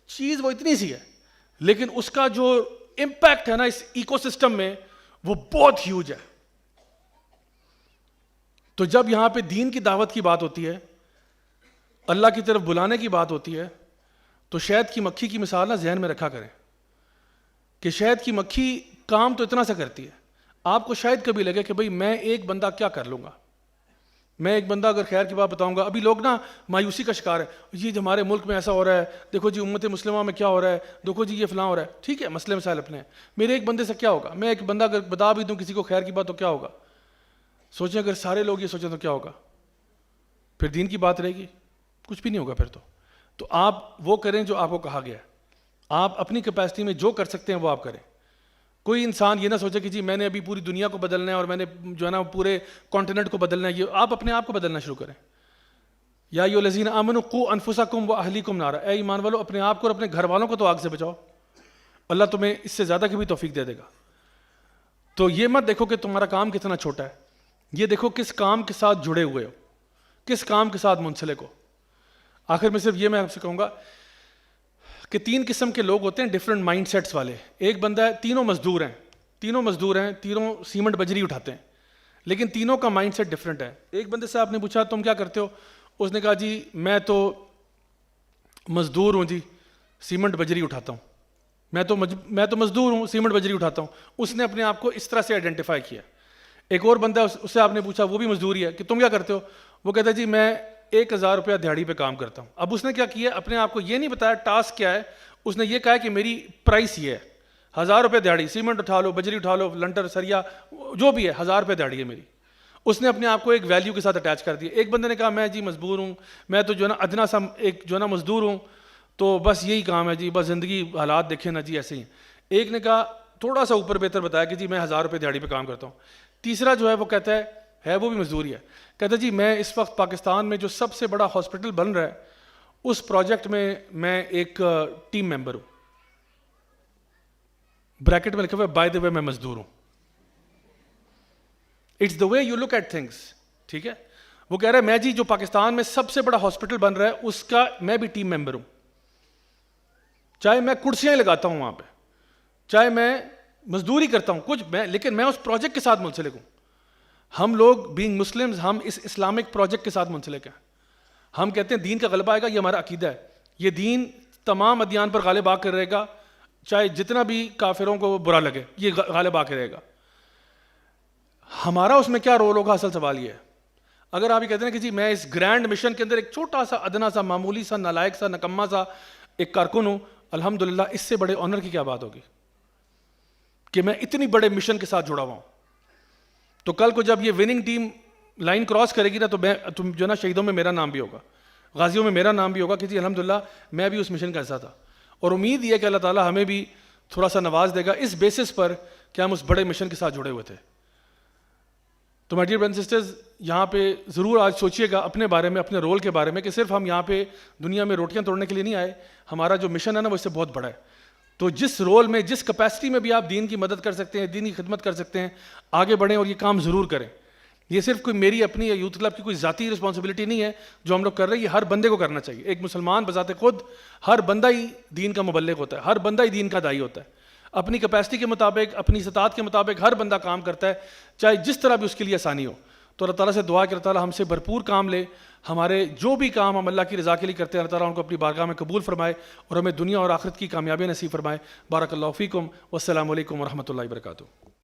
A: چیز وہ اتنی سی ہے, لیکن اس کا جو امپیکٹ ہے نا اس ایکو سسٹم میں وہ بہت ہیوج ہے. تو جب یہاں پہ دین کی دعوت کی بات ہوتی ہے, اللہ کی طرف بلانے کی بات ہوتی ہے, تو شہد کی مکھی کی مثال نا ذہن میں رکھا کریں کہ شہد کی مکھی کام تو اتنا سا کرتی ہے, آپ کو شاید کبھی لگے کہ بھئی میں ایک بندہ کیا کر لوں گا، میں ایک بندہ اگر خیر کی بات بتاؤں گا. ابھی لوگ نا مایوسی کا شکار ہے، یہ ہمارے ملک میں ایسا ہو رہا ہے، دیکھو جی امت مسلمہ میں کیا ہو رہا ہے، دیکھو جی یہ فلاں ہو رہا ہے. ٹھیک ہے، مسئلے مسائل اپنے ہیں. میرے ایک بندے سے کیا ہوگا؟ میں ایک بندہ اگر بتا بھی دوں کسی کو خیر کی بات تو کیا ہوگا؟ سوچیں اگر سارے لوگ یہ سوچیں تو کیا ہوگا؟ پھر دین کی بات رہے گی؟ کچھ بھی نہیں ہوگا پھر تو آپ وہ کریں جو آپ کو کہا گیا ہے. آپ اپنی کیپیسٹی میں جو کر سکتے ہیں وہ آپ کریں. کوئی انسان یہ نہ سوچے کہ جی میں نے ابھی پوری دنیا کو بدلنا ہے اور میں نے جو ہے نا پورے کانٹیننٹ کو بدلنا ہے. یہ آپ اپنے آپ کو بدلنا شروع کریں. یا ایھا الذین آمنوا قوا انفسکم واہلیکم نارا، اے ایمان والو اپنے آپ کو اور اپنے گھر والوں کو تو آگ سے بچاؤ. اللہ تمہیں اس سے زیادہ کی بھی توفیق دے دے گا. تو یہ مت دیکھو کہ تمہارا کام کتنا چھوٹا ہے، یہ دیکھو کس کام کے ساتھ جڑے ہوئے ہو، کس کام کے ساتھ منسلک ہو. آخر میں صرف یہ میں آپ سے کہوں گا کہ 3 قسم کے لوگ ہوتے ہیں ڈفرینٹ مائنڈ سیٹس والے. ایک بندہ ہے، تینوں مزدور ہیں، تینوں سیمنٹ بجری اٹھاتے ہیں، لیکن تینوں کا مائنڈ سیٹ ڈفرینٹ ہے. ایک بندے سے آپ نے پوچھا تم کیا کرتے ہو؟ اس نے کہا جی میں تو مزدور ہوں جی، سیمنٹ بجری اٹھاتا ہوں. میں تو مزدور ہوں، سیمنٹ بجری اٹھاتا ہوں. اس نے اپنے آپ کو اس طرح سے آئیڈینٹیفائی کیا. ایک اور بندہ اس سے آپ نے پوچھا، وہ بھی مزدوری ہے، کہ تم کیا کرتے ہو؟ وہ کہتا ہے جی میں 1000 روپیہ دیہڑی پہ کام کرتا ہوں. اب اس نے کیا کیا؟ اپنے آپ کو یہ نہیں بتایا ٹاسک کیا ہے، اس نے یہ کہا کہ میری پرائس یہ ہے، 1000 روپے دیہڑی، سیمنٹ اٹھا لو، بجری اٹھا لو، لنٹر سریا جو بھی ہے، 1000 روپے دیہڑی ہے میری. اس نے اپنے آپ کو ایک ویلیو کے ساتھ اٹیچ کر دیا. ایک بندے نے کہا میں جی مجبور ہوں، میں تو جو ہے نا ادنا سا ایک جو ہے نا مزدور ہوں، تو بس یہی کام ہے جی، بس زندگی حالات دیکھیں نا جی ایسے ہی. ایک نے کہا تھوڑا سا اوپر بہتر بتایا کہ جی میں 1000 روپے دیہڑی پہ کام کرتا ہوں. تیسرا جو ہے وہ کہتا ہے وہ بھی مزدوری ہے، کہتا ہے جی میں اس وقت پاکستان میں جو سب سے بڑا ہاسپٹل بن رہا ہے اس پروجیکٹ میں ایک ٹیم ممبر ہوں. بریکٹ میں لکھا ہوا ہے بائی دا وے میں مزدور ہوں. It's the way you look at things. ٹھیک ہے، وہ کہہ رہا ہے میں جی جو پاکستان میں سب سے بڑا ہاسپٹل بن رہا ہے اس کا میں بھی ٹیم ممبر ہوں. چاہے میں کرسیاں لگاتا ہوں وہاں پہ، چاہے میں مزدوری کرتا ہوں کچھ میں، لیکن میں اس پروجیکٹ کے ساتھ منسلک ہوں. ہم لوگ بینگ مسلمز، ہم اس اسلامک پروجیکٹ کے ساتھ منسلک ہیں. ہم کہتے ہیں دین کا غلبہ آئے گا، یہ ہمارا عقیدہ ہے. یہ دین تمام ادیان پر غالب آ کر رہے گا، چاہے جتنا بھی کافروں کو برا لگے، یہ غالب آ کے رہے گا. ہمارا اس میں کیا رول ہوگا؟ اصل سوال یہ ہے. اگر آپ یہ کہتے ہیں کہ جی میں اس گرینڈ مشن کے اندر ایک چھوٹا سا ادنا سا معمولی سا نالائق سا نکما سا ایک کارکن ہوں، الحمدللہ اس سے بڑے آنر کی کیا بات ہوگی کہ میں اتنی بڑے مشن کے ساتھ جڑا ہوا ہوں. تو کل کو جب یہ وننگ ٹیم لائن کراس کرے گی نا، تو تم جو نا شہیدوں میں میرا نام بھی ہوگا، غازیوں میں میرا نام بھی ہوگا کہ جی الحمدللہ میں بھی اس مشن کا حصہ تھا. اور امید یہ کہ اللہ تعالیٰ ہمیں بھی تھوڑا سا نواز دے گا اس بیسس پر کہ ہم اس بڑے مشن کے ساتھ جڑے ہوئے تھے. تو my dear brothers and sisters, یہاں پہ ضرور آج سوچیے گا اپنے بارے میں، اپنے رول کے بارے میں، کہ صرف ہم یہاں پہ دنیا میں روٹیاں توڑنے کے لیے نہیں آئے. ہمارا جو مشن ہے نا وہ اس سے بہت بڑا ہے. تو جس رول میں، جس کیپیسٹی میں بھی آپ دین کی مدد کر سکتے ہیں، دینی خدمت کر سکتے ہیں، آگے بڑھیں اور یہ کام ضرور کریں. یہ صرف کوئی میری اپنی یا یوتھ کلب کی کوئی ذاتی رسپانسبلٹی نہیں ہے جو ہم لوگ کر رہے ہیں، یہ ہر بندے کو کرنا چاہیے. ایک مسلمان بذات خود ہر بندہ ہی دین کا مبلغ ہوتا ہے، ہر بندہ ہی دین کا داعی ہوتا ہے. اپنی کیپیسٹی کے مطابق، اپنی استطاعت کے مطابق ہر بندہ کام کرتا ہے، چاہے جس طرح بھی اس کے لیے آسانی ہو. تو اللہ تعالیٰ سے دعا کہ اللہ تعالیٰ ہم سے بھرپور کام لے، ہمارے جو بھی کام ہم اللہ کی رضا کے لیے کرتے ہیں اللہ تعالیٰ ان کو اپنی بارگاہ میں قبول فرمائے اور ہمیں دنیا اور آخرت کی کامیابی نصیب فرمائے. بارک اللہ فیکم، والسلام علیکم ورحمۃ اللہ وبرکاتہ.